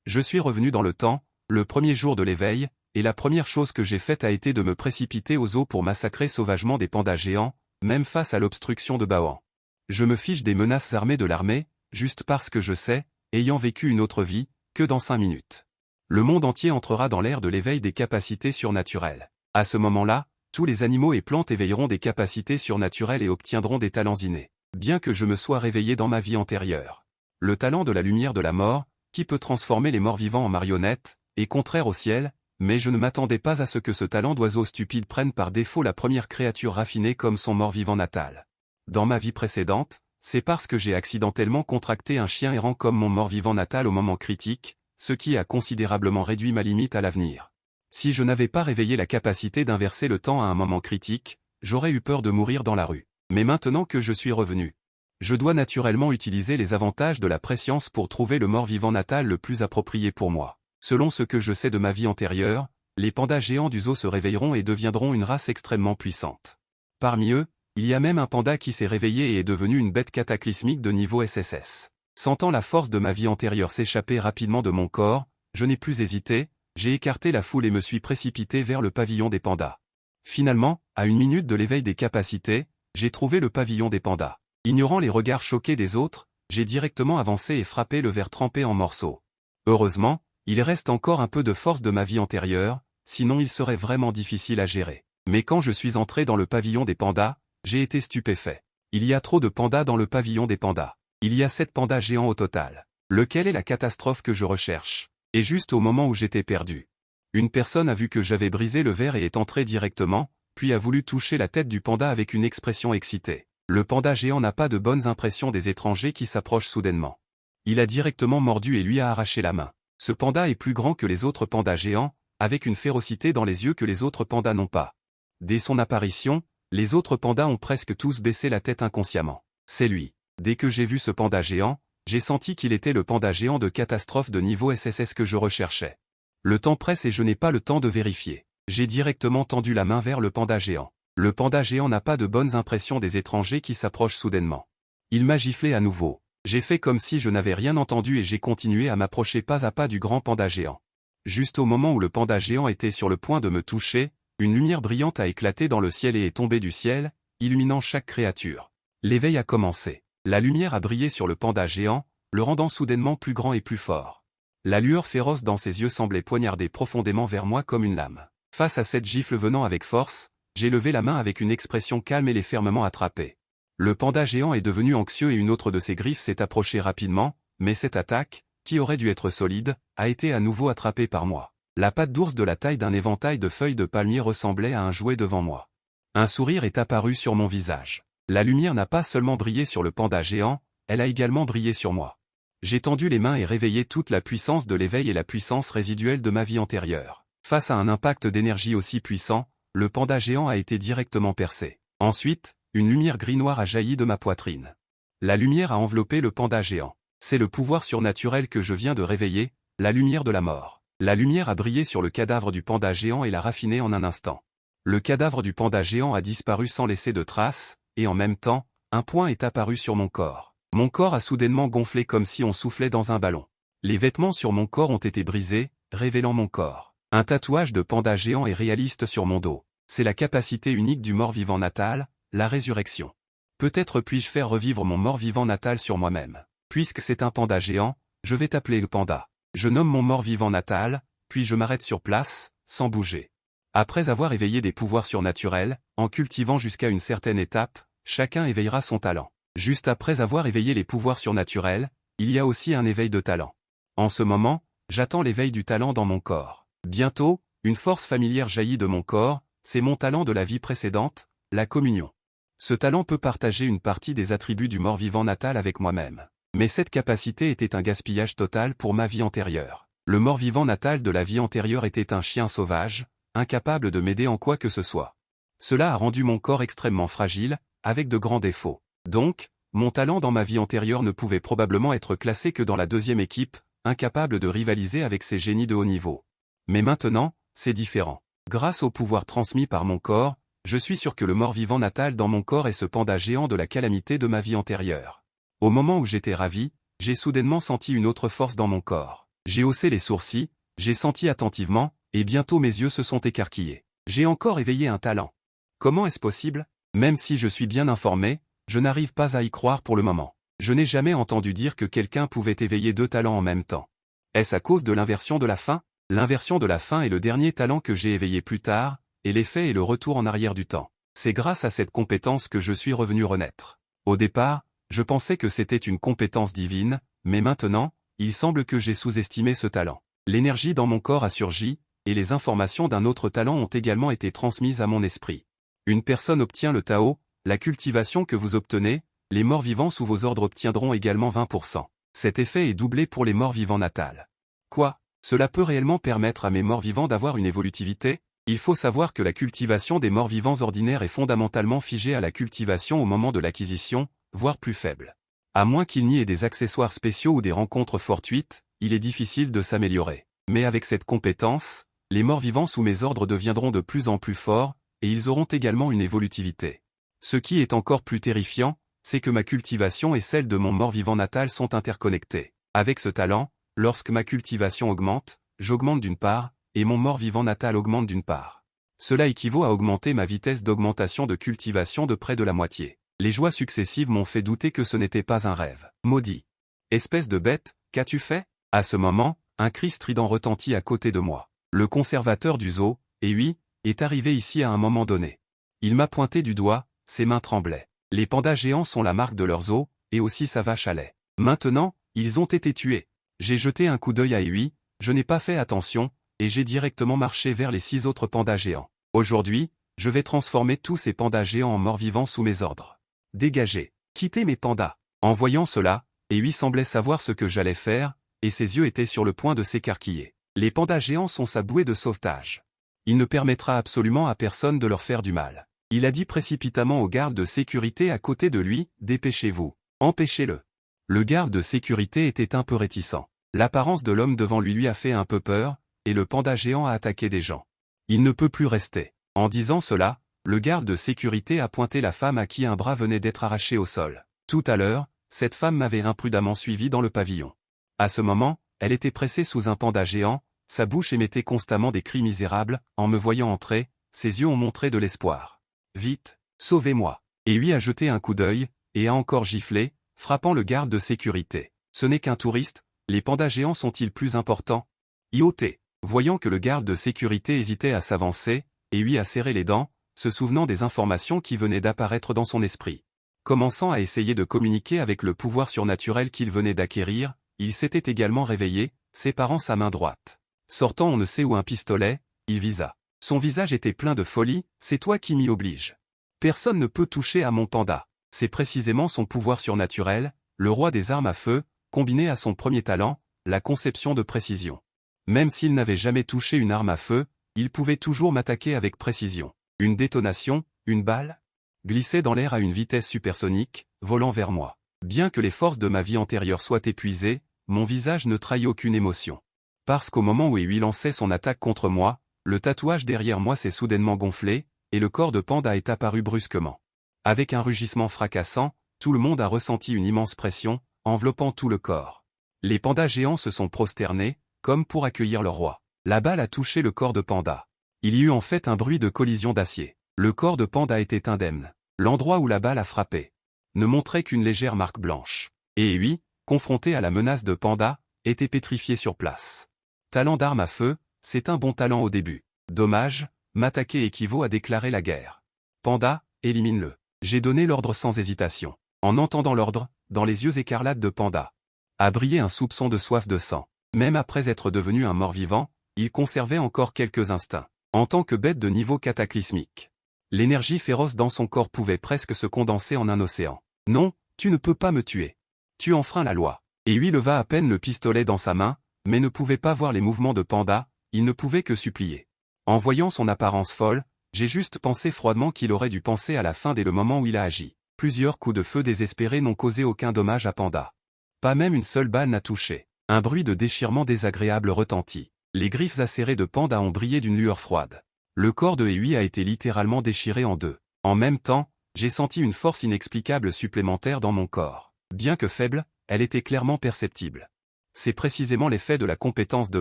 Je suis revenu dans le temps, le premier jour de l'éveil, et la première chose que j'ai faite a été de me précipiter aux eaux pour massacrer sauvagement des pandas géants, même face à l'obstruction de Baoan. Je me fiche des menaces armées de l'armée, juste parce que je sais, ayant vécu une autre vie, que dans 5 minutes. Le monde entier entrera dans l'ère de l'éveil des capacités surnaturelles. À ce moment-là, tous les animaux et plantes éveilleront des capacités surnaturelles et obtiendront des talents innés. Bien que je me sois réveillé dans ma vie antérieure. Le talent de la lumière de la mort, qui peut transformer les morts vivants en marionnettes, est contraire au ciel, mais je ne m'attendais pas à ce que ce talent d'oiseau stupide prenne par défaut la première créature raffinée comme son mort-vivant natal. Dans ma vie précédente, c'est parce que j'ai accidentellement contracté un chien errant comme mon mort-vivant natal au moment critique, ce qui a considérablement réduit ma limite à l'avenir. Si je n'avais pas réveillé la capacité d'inverser le temps à un moment critique, j'aurais eu peur de mourir dans la rue. Mais maintenant que je suis revenu, je dois naturellement utiliser les avantages de la prescience pour trouver le mort-vivant natal le plus approprié pour moi. Selon ce que je sais de ma vie antérieure, les pandas géants du zoo se réveilleront et deviendront une race extrêmement puissante. Parmi eux, il y a même un panda qui s'est réveillé et est devenu une bête cataclysmique de niveau SSS. Sentant la force de ma vie antérieure s'échapper rapidement de mon corps, je n'ai plus hésité, j'ai écarté la foule et me suis précipité vers le pavillon des pandas. Finalement, à 1 minute de l'éveil des capacités, j'ai trouvé le pavillon des pandas. Ignorant les regards choqués des autres, j'ai directement avancé et frappé le verre trempé en morceaux. Heureusement, il reste encore un peu de force de ma vie antérieure, sinon il serait vraiment difficile à gérer. Mais quand je suis entré dans le pavillon des pandas, j'ai été stupéfait. Il y a trop de pandas dans le pavillon des pandas. Il y a 7 pandas géants au total. Lequel est la catastrophe que je recherche? Et juste au moment où j'étais perdu. Une personne a vu que j'avais brisé le verre et est entrée directement, puis a voulu toucher la tête du panda avec une expression excitée. Le panda géant n'a pas de bonnes impressions des étrangers qui s'approchent soudainement. Il a directement mordu et lui a arraché la main. Ce panda est plus grand que les autres pandas géants, avec une férocité dans les yeux que les autres pandas n'ont pas. Dès son apparition, les autres pandas ont presque tous baissé la tête inconsciemment. C'est lui. Dès que j'ai vu ce panda géant, j'ai senti qu'il était le panda géant de catastrophe de niveau SSS que je recherchais. Le temps presse et je n'ai pas le temps de vérifier. J'ai directement tendu la main vers le panda géant. Le panda géant n'a pas de bonnes impressions des étrangers qui s'approchent soudainement. Il m'a giflé à nouveau. J'ai fait comme si je n'avais rien entendu et j'ai continué à m'approcher pas à pas du grand panda géant. Juste au moment où le panda géant était sur le point de me toucher, une lumière brillante a éclaté dans le ciel et est tombée du ciel, illuminant chaque créature. L'éveil a commencé. La lumière a brillé sur le panda géant, le rendant soudainement plus grand et plus fort. La lueur féroce dans ses yeux semblait poignarder profondément vers moi comme une lame. Face à cette gifle venant avec force, j'ai levé la main avec une expression calme et l'ai fermement attrapée. Le panda géant est devenu anxieux et une autre de ses griffes s'est approchée rapidement, mais cette attaque, qui aurait dû être solide, a été à nouveau attrapée par moi. La patte d'ours de la taille d'un éventail de feuilles de palmier ressemblait à un jouet devant moi. Un sourire est apparu sur mon visage. La lumière n'a pas seulement brillé sur le panda géant, elle a également brillé sur moi. J'ai tendu les mains et réveillé toute la puissance de l'éveil et la puissance résiduelle de ma vie antérieure. Face à un impact d'énergie aussi puissant, le panda géant a été directement percé. Ensuite, une lumière gris-noir a jailli de ma poitrine. La lumière a enveloppé le panda géant. C'est le pouvoir surnaturel que je viens de réveiller, la lumière de la mort. La lumière a brillé sur le cadavre du panda géant et l'a raffiné en un instant. Le cadavre du panda géant a disparu sans laisser de traces, et en même temps, un point est apparu sur mon corps. Mon corps a soudainement gonflé comme si on soufflait dans un ballon. Les vêtements sur mon corps ont été brisés, révélant mon corps. Un tatouage de panda géant est réaliste sur mon dos. C'est la capacité unique du mort-vivant natal, la résurrection. Peut-être puis-je faire revivre mon mort-vivant natal sur moi-même. Puisque c'est un panda géant, je vais t'appeler le panda. Je nomme mon mort-vivant natal, puis je m'arrête sur place, sans bouger. Après avoir éveillé des pouvoirs surnaturels, en cultivant jusqu'à une certaine étape, chacun éveillera son talent. Juste après avoir éveillé les pouvoirs surnaturels, il y a aussi un éveil de talent. En ce moment, j'attends l'éveil du talent dans mon corps. Bientôt, une force familière jaillit de mon corps, c'est mon talent de la vie précédente, la communion. Ce talent peut partager une partie des attributs du mort-vivant natal avec moi-même. Mais cette capacité était un gaspillage total pour ma vie antérieure. Le mort-vivant natal de la vie antérieure était un chien sauvage, incapable de m'aider en quoi que ce soit. Cela a rendu mon corps extrêmement fragile, avec de grands défauts. Donc, mon talent dans ma vie antérieure ne pouvait probablement être classé que dans la deuxième équipe, incapable de rivaliser avec ces génies de haut niveau. Mais maintenant, c'est différent. Grâce au pouvoir transmis par mon corps, je suis sûr que le mort-vivant natal dans mon corps est ce panda géant de la calamité de ma vie antérieure. Au moment où j'étais ravi, j'ai soudainement senti une autre force dans mon corps. J'ai haussé les sourcils, j'ai senti attentivement, et bientôt mes yeux se sont écarquillés. J'ai encore éveillé un talent. Comment est-ce possible? Même si je suis bien informé, je n'arrive pas à y croire pour le moment. Je n'ai jamais entendu dire que quelqu'un pouvait éveiller 2 talents en même temps. Est-ce à cause de l'inversion de la fin? L'inversion de la fin est le dernier talent que j'ai éveillé plus tard, et l'effet est le retour en arrière du temps. C'est grâce à cette compétence que je suis revenu renaître. Au départ, je pensais que c'était une compétence divine, mais maintenant, il semble que j'ai sous-estimé ce talent. L'énergie dans mon corps a surgi, et les informations d'un autre talent ont également été transmises à mon esprit. Une personne obtient le Tao, la cultivation que vous obtenez, les morts vivants sous vos ordres obtiendront également 20%. Cet effet est doublé pour les morts vivants natales. Quoi? Cela peut réellement permettre à mes morts vivants d'avoir une évolutivité? Il faut savoir que la cultivation des morts vivants ordinaires est fondamentalement figée à la cultivation au moment de l'acquisition, voire plus faible. À moins qu'il n'y ait des accessoires spéciaux ou des rencontres fortuites, il est difficile de s'améliorer. Mais avec cette compétence, les morts vivants sous mes ordres deviendront de plus en plus forts, et ils auront également une évolutivité. Ce qui est encore plus terrifiant, c'est que ma cultivation et celle de mon mort-vivant natal sont interconnectées. Avec ce talent, lorsque ma cultivation augmente, j'augmente d'une part, et mon mort-vivant natal augmente d'une part. Cela équivaut à augmenter ma vitesse d'augmentation de cultivation de près de la moitié. Les joies successives m'ont fait douter que ce n'était pas un rêve. Maudit. Espèce de bête, qu'as-tu fait? À ce moment, un cri strident retentit à côté de moi. Le conservateur du zoo, et oui, est arrivé ici à un moment donné. Il m'a pointé du doigt, ses mains tremblaient. Les pandas géants sont la marque de leurs os, et aussi sa vache à lait. Maintenant, ils ont été tués. J'ai jeté un coup d'œil à Hui, je n'ai pas fait attention, et j'ai directement marché vers les 6 autres pandas géants. Aujourd'hui, je vais transformer tous ces pandas géants en morts-vivants sous mes ordres. Dégagez, quittez mes pandas. En voyant cela, Hui semblait savoir ce que j'allais faire, et ses yeux étaient sur le point de s'écarquiller. Les pandas géants sont sa bouée de sauvetage. Il ne permettra absolument à personne de leur faire du mal. Il a dit précipitamment au garde de sécurité à côté de lui, « Dépêchez-vous, empêchez-le ». Le garde de sécurité était un peu réticent. L'apparence de l'homme devant lui a fait un peu peur, et le panda géant a attaqué des gens. Il ne peut plus rester. En disant cela, le garde de sécurité a pointé la femme à qui un bras venait d'être arraché au sol. Tout à l'heure, cette femme m'avait imprudemment suivi dans le pavillon. À ce moment, elle était pressée sous un panda géant, sa bouche émettait constamment des cris misérables, en me voyant entrer, ses yeux ont montré de l'espoir. Vite, sauvez-moi. Et lui a jeté un coup d'œil, et a encore giflé, frappant le garde de sécurité. Ce n'est qu'un touriste, les pandas géants sont-ils plus importants? IOT. Voyant que le garde de sécurité hésitait à s'avancer, et lui a serré les dents, se souvenant des informations qui venaient d'apparaître dans son esprit. Commençant à essayer de communiquer avec le pouvoir surnaturel qu'il venait d'acquérir, il s'était également réveillé, séparant sa main droite. Sortant on ne sait où un pistolet, il visa. Son visage était plein de folie, « C'est toi qui m'y oblige. Personne ne peut toucher à mon panda ». C'est précisément son pouvoir surnaturel, le roi des armes à feu, combiné à son premier talent, la conception de précision. Même s'il n'avait jamais touché une arme à feu, il pouvait toujours m'attaquer avec précision. Une détonation, une balle, glissait dans l'air à une vitesse supersonique, volant vers moi. Bien que les forces de ma vie antérieure soient épuisées, mon visage ne trahit aucune émotion. Parce qu'au moment où Hui lançait son attaque contre moi, le tatouage derrière moi s'est soudainement gonflé, et le corps de panda est apparu brusquement. Avec un rugissement fracassant, tout le monde a ressenti une immense pression, enveloppant tout le corps. Les pandas géants se sont prosternés, comme pour accueillir leur roi. La balle a touché le corps de panda. Il y eut en fait un bruit de collision d'acier. Le corps de panda était indemne. L'endroit où la balle a frappé ne montrait qu'une légère marque blanche. Et Hui, confronté à la menace de panda, était pétrifié sur place. Talent d'arme à feu, c'est un bon talent au début. Dommage, m'attaquer équivaut à déclarer la guerre. Panda, élimine-le. J'ai donné l'ordre sans hésitation. En entendant l'ordre, dans les yeux écarlates de panda, a brillé un soupçon de soif de sang. Même après être devenu un mort-vivant, il conservait encore quelques instincts. En tant que bête de niveau cataclysmique, l'énergie féroce dans son corps pouvait presque se condenser en un océan. Non, tu ne peux pas me tuer. Tu enfreins la loi. Et lui leva à peine le pistolet dans sa main, mais ne pouvait pas voir les mouvements de panda, il ne pouvait que supplier. En voyant son apparence folle, j'ai juste pensé froidement qu'il aurait dû penser à la fin dès le moment où il a agi. Plusieurs coups de feu désespérés n'ont causé aucun dommage à panda. Pas même une seule balle n'a touché. Un bruit de déchirement désagréable retentit. Les griffes acérées de panda ont brillé d'une lueur froide. Le corps de Hui a été littéralement déchiré en deux. En même temps, j'ai senti une force inexplicable supplémentaire dans mon corps. Bien que faible, elle était clairement perceptible. C'est précisément l'effet de la compétence de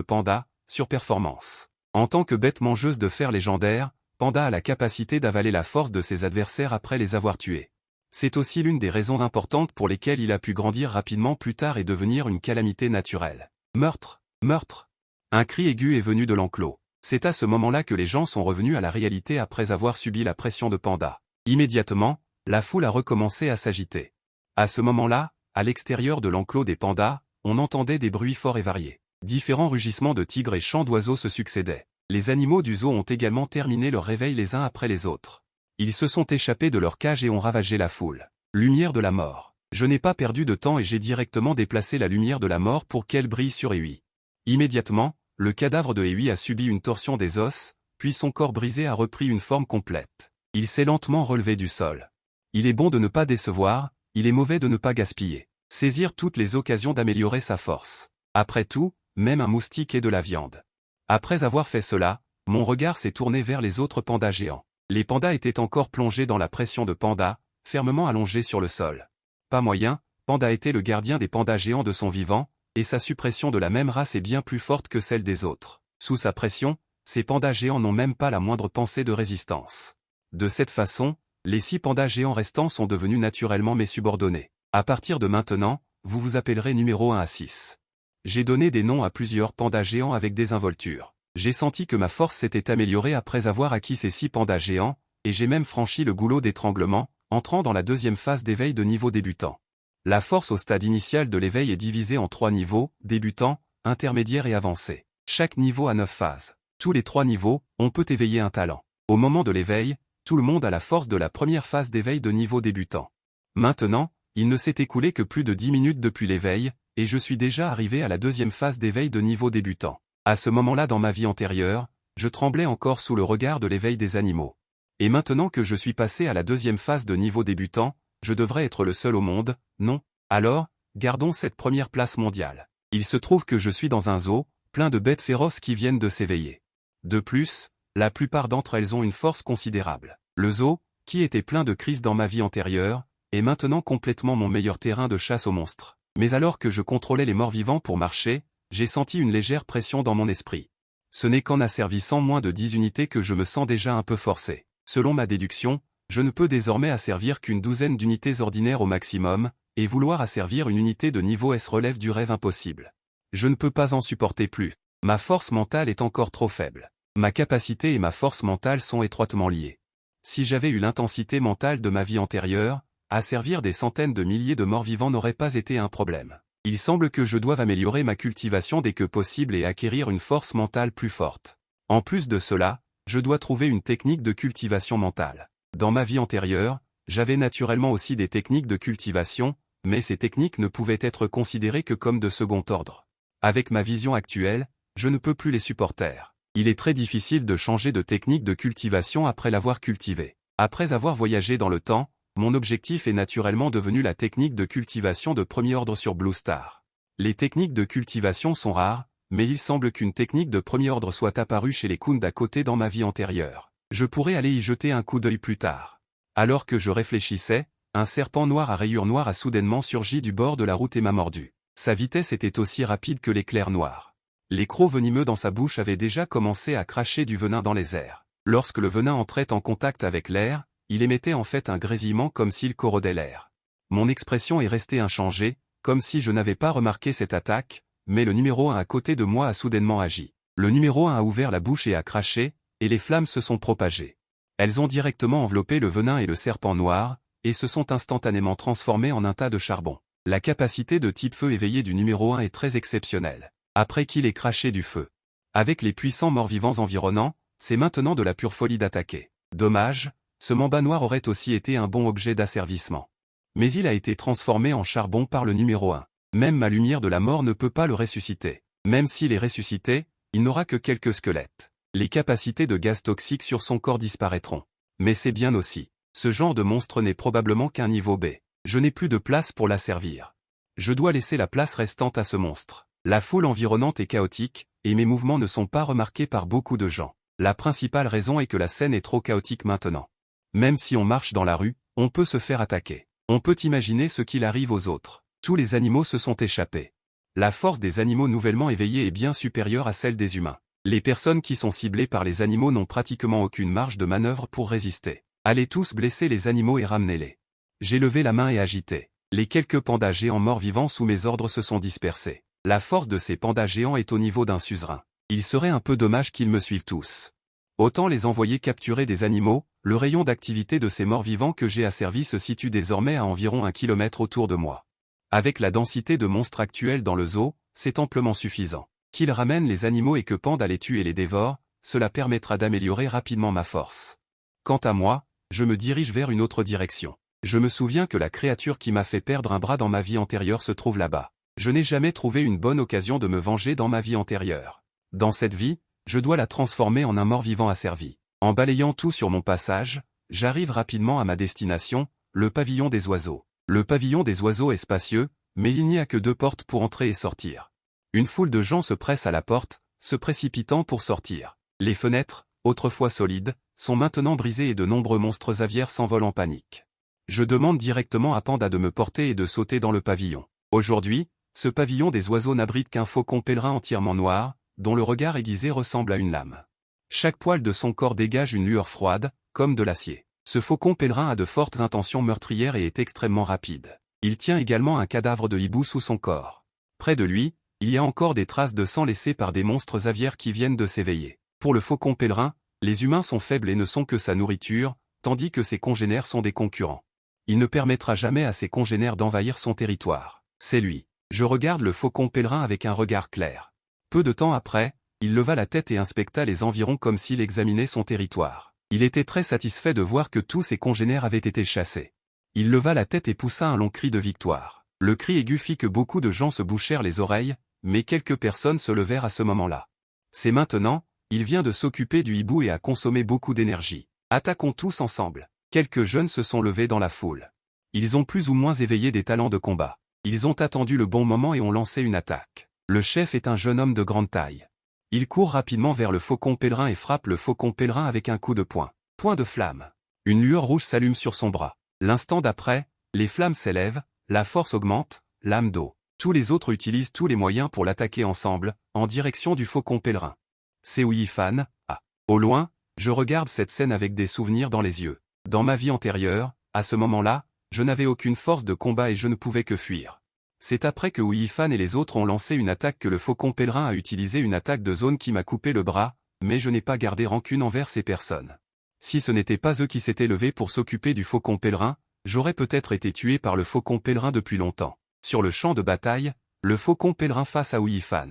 Panda, surperformance. En tant que bête mangeuse de fer légendaire, Panda a la capacité d'avaler la force de ses adversaires après les avoir tués. C'est aussi l'une des raisons importantes pour lesquelles il a pu grandir rapidement plus tard et devenir une calamité naturelle. Meurtre, meurtre. Un cri aigu est venu de l'enclos. C'est à ce moment-là que les gens sont revenus à la réalité après avoir subi la pression de Panda. Immédiatement, la foule a recommencé à s'agiter. À ce moment-là, à l'extérieur de l'enclos des pandas, on entendait des bruits forts et variés. Différents rugissements de tigres et chants d'oiseaux se succédaient. Les animaux du zoo ont également terminé leur réveil les uns après les autres. Ils se sont échappés de leur cage et ont ravagé la foule. Lumière de la mort. Je n'ai pas perdu de temps et j'ai directement déplacé la lumière de la mort pour qu'elle brille sur Ewi. Immédiatement, le cadavre de Ewi a subi une torsion des os, puis son corps brisé a repris une forme complète. Il s'est lentement relevé du sol. Il est bon de ne pas décevoir, il est mauvais de ne pas gaspiller. Saisir toutes les occasions d'améliorer sa force. Après tout, même un moustique est de la viande. Après avoir fait cela, mon regard s'est tourné vers les autres pandas géants. Les pandas étaient encore plongés dans la pression de Panda, fermement allongés sur le sol. Pas moyen, Panda était le gardien des pandas géants de son vivant, et sa suppression de la même race est bien plus forte que celle des autres. Sous sa pression, ces pandas géants n'ont même pas la moindre pensée de résistance. De cette façon, les 6 pandas géants restants sont devenus naturellement mes subordonnés. À partir de maintenant, vous vous appellerez numéro 1 à 6. J'ai donné des noms à plusieurs pandas géants avec des involtures. J'ai senti que ma force s'était améliorée après avoir acquis ces 6 pandas géants, et j'ai même franchi le goulot d'étranglement, entrant dans la deuxième phase d'éveil de niveau débutant. La force au stade initial de l'éveil est divisée en 3 niveaux, débutant, intermédiaire et avancé. Chaque niveau a 9 phases. Tous les 3 niveaux, on peut éveiller un talent. Au moment de l'éveil, tout le monde a la force de la première phase d'éveil de niveau débutant. Maintenant, il ne s'est écoulé que plus de 10 minutes depuis l'éveil, et je suis déjà arrivé à la deuxième phase d'éveil de niveau débutant. À ce moment-là dans ma vie antérieure, je tremblais encore sous le regard de l'éveil des animaux. Et maintenant que je suis passé à la deuxième phase de niveau débutant, je devrais être le seul au monde, non? Alors, gardons cette première place mondiale. Il se trouve que je suis dans un zoo, plein de bêtes féroces qui viennent de s'éveiller. De plus, la plupart d'entre elles ont une force considérable. Le zoo, qui était plein de crises dans ma vie antérieure, est maintenant complètement mon meilleur terrain de chasse aux monstres. Mais alors que je contrôlais les morts-vivants pour marcher, j'ai senti une légère pression dans mon esprit. Ce n'est qu'en asservissant moins de 10 unités que je me sens déjà un peu forcé. Selon ma déduction, je ne peux désormais asservir qu'une douzaine d'unités ordinaires au maximum, et vouloir asservir une unité de niveau S relève du rêve impossible. Je ne peux pas en supporter plus. Ma force mentale est encore trop faible. Ma capacité et ma force mentale sont étroitement liées. Si j'avais eu l'intensité mentale de ma vie antérieure, asservir des centaines de milliers de morts-vivants n'aurait pas été un problème. Il semble que je doive améliorer ma cultivation dès que possible et acquérir une force mentale plus forte. En plus de cela, je dois trouver une technique de cultivation mentale. Dans ma vie antérieure, j'avais naturellement aussi des techniques de cultivation, mais ces techniques ne pouvaient être considérées que comme de second ordre. Avec ma vision actuelle, je ne peux plus les supporter. Il est très difficile de changer de technique de cultivation après l'avoir cultivée. Après avoir voyagé dans le temps, mon objectif est naturellement devenu la technique de cultivation de premier ordre sur Blue Star. Les techniques de cultivation sont rares, mais il semble qu'une technique de premier ordre soit apparue chez les Khunds d'à côté dans ma vie antérieure. Je pourrais aller y jeter un coup d'œil plus tard. Alors que je réfléchissais, un serpent noir à rayures noires a soudainement surgi du bord de la route et m'a mordu. Sa vitesse était aussi rapide que l'éclair noir. Les crocs venimeux dans sa bouche avaient déjà commencé à cracher du venin dans les airs. Lorsque le venin entrait en contact avec l'air, il émettait en fait un grésillement comme s'il corrodait l'air. Mon expression est restée inchangée, comme si je n'avais pas remarqué cette attaque, mais le numéro 1 à côté de moi a soudainement agi. Le numéro 1 a ouvert la bouche et a craché, et les flammes se sont propagées. Elles ont directement enveloppé le venin et le serpent noir, et se sont instantanément transformées en un tas de charbon. La capacité de type feu éveillé du numéro 1 est très exceptionnelle. Après qu'il ait craché du feu. Avec les puissants morts-vivants environnants, c'est maintenant de la pure folie d'attaquer. Dommage, ce mamba noir aurait aussi été un bon objet d'asservissement. Mais il a été transformé en charbon par le numéro 1. Même ma lumière de la mort ne peut pas le ressusciter. Même s'il est ressuscité, il n'aura que quelques squelettes. Les capacités de gaz toxique sur son corps disparaîtront. Mais c'est bien aussi. Ce genre de monstre n'est probablement qu'un niveau B. Je n'ai plus de place pour l'asservir. Je dois laisser la place restante à ce monstre. La foule environnante est chaotique, et mes mouvements ne sont pas remarqués par beaucoup de gens. La principale raison est que la scène est trop chaotique maintenant. Même si on marche dans la rue, on peut se faire attaquer. On peut imaginer ce qu'il arrive aux autres. Tous les animaux se sont échappés. La force des animaux nouvellement éveillés est bien supérieure à celle des humains. Les personnes qui sont ciblées par les animaux n'ont pratiquement aucune marge de manœuvre pour résister. Allez tous blesser les animaux et ramenez-les. J'ai levé la main et agité. Les quelques pandas géants morts vivants sous mes ordres se sont dispersés. La force de ces pandas géants est au niveau d'un suzerain. Il serait un peu dommage qu'ils me suivent tous. Autant les envoyer capturer des animaux, le rayon d'activité de ces morts vivants que j'ai asservis se situe désormais à environ 1 kilomètre autour de moi. Avec la densité de monstres actuelle dans le zoo, c'est amplement suffisant. Qu'ils ramènent les animaux et que Panda les tue et les dévore, cela permettra d'améliorer rapidement ma force. Quant à moi, je me dirige vers une autre direction. Je me souviens que la créature qui m'a fait perdre un bras dans ma vie antérieure se trouve là-bas. Je n'ai jamais trouvé une bonne occasion de me venger dans ma vie antérieure. Dans cette vie, je dois la transformer en un mort-vivant asservi. En balayant tout sur mon passage, j'arrive rapidement à ma destination, le pavillon des oiseaux. Le pavillon des oiseaux est spacieux, mais il n'y a que 2 portes pour entrer et sortir. Une foule de gens se presse à la porte, se précipitant pour sortir. Les fenêtres, autrefois solides, sont maintenant brisées et de nombreux monstres aviaires s'envolent en panique. Je demande directement à Panda de me porter et de sauter dans le pavillon. Aujourd'hui, ce pavillon des oiseaux n'abrite qu'un faucon pèlerin entièrement noir, dont le regard aiguisé ressemble à une lame. Chaque poil de son corps dégage une lueur froide, comme de l'acier. Ce faucon pèlerin a de fortes intentions meurtrières et est extrêmement rapide. Il tient également un cadavre de hibou sous son corps. Près de lui, il y a encore des traces de sang laissées par des monstres aviaires qui viennent de s'éveiller. Pour le faucon pèlerin, les humains sont faibles et ne sont que sa nourriture, tandis que ses congénères sont des concurrents. Il ne permettra jamais à ses congénères d'envahir son territoire. C'est lui. Je regarde le faucon pèlerin avec un regard clair. Peu de temps après, il leva la tête et inspecta les environs comme s'il examinait son territoire. Il était très satisfait de voir que tous ses congénères avaient été chassés. Il leva la tête et poussa un long cri de victoire. Le cri aigu fit que beaucoup de gens se bouchèrent les oreilles, mais quelques personnes se levèrent à ce moment-là. C'est maintenant, il vient de s'occuper du hibou et a consommé beaucoup d'énergie. Attaquons tous ensemble. Quelques jeunes se sont levés dans la foule. Ils ont plus ou moins éveillé des talents de combat. Ils ont attendu le bon moment et ont lancé une attaque. Le chef est un jeune homme de grande taille. Il court rapidement vers le faucon pèlerin et frappe le faucon pèlerin avec un coup de poing. Point de flamme. Une lueur rouge s'allume sur son bras. L'instant d'après, les flammes s'élèvent, la force augmente, lame d'eau. Tous les autres utilisent tous les moyens pour l'attaquer ensemble, en direction du faucon pèlerin. C'est Ouyifan. Au loin, je regarde cette scène avec des souvenirs dans les yeux. Dans ma vie antérieure, à ce moment-là, je n'avais aucune force de combat et je ne pouvais que fuir. C'est après que Ouyifan et les autres ont lancé une attaque que le faucon pèlerin a utilisé une attaque de zone qui m'a coupé le bras, mais je n'ai pas gardé rancune envers ces personnes. Si ce n'était pas eux qui s'étaient levés pour s'occuper du faucon pèlerin, j'aurais peut-être été tué par le faucon pèlerin depuis longtemps. Sur le champ de bataille, le faucon pèlerin face à Ouyifan.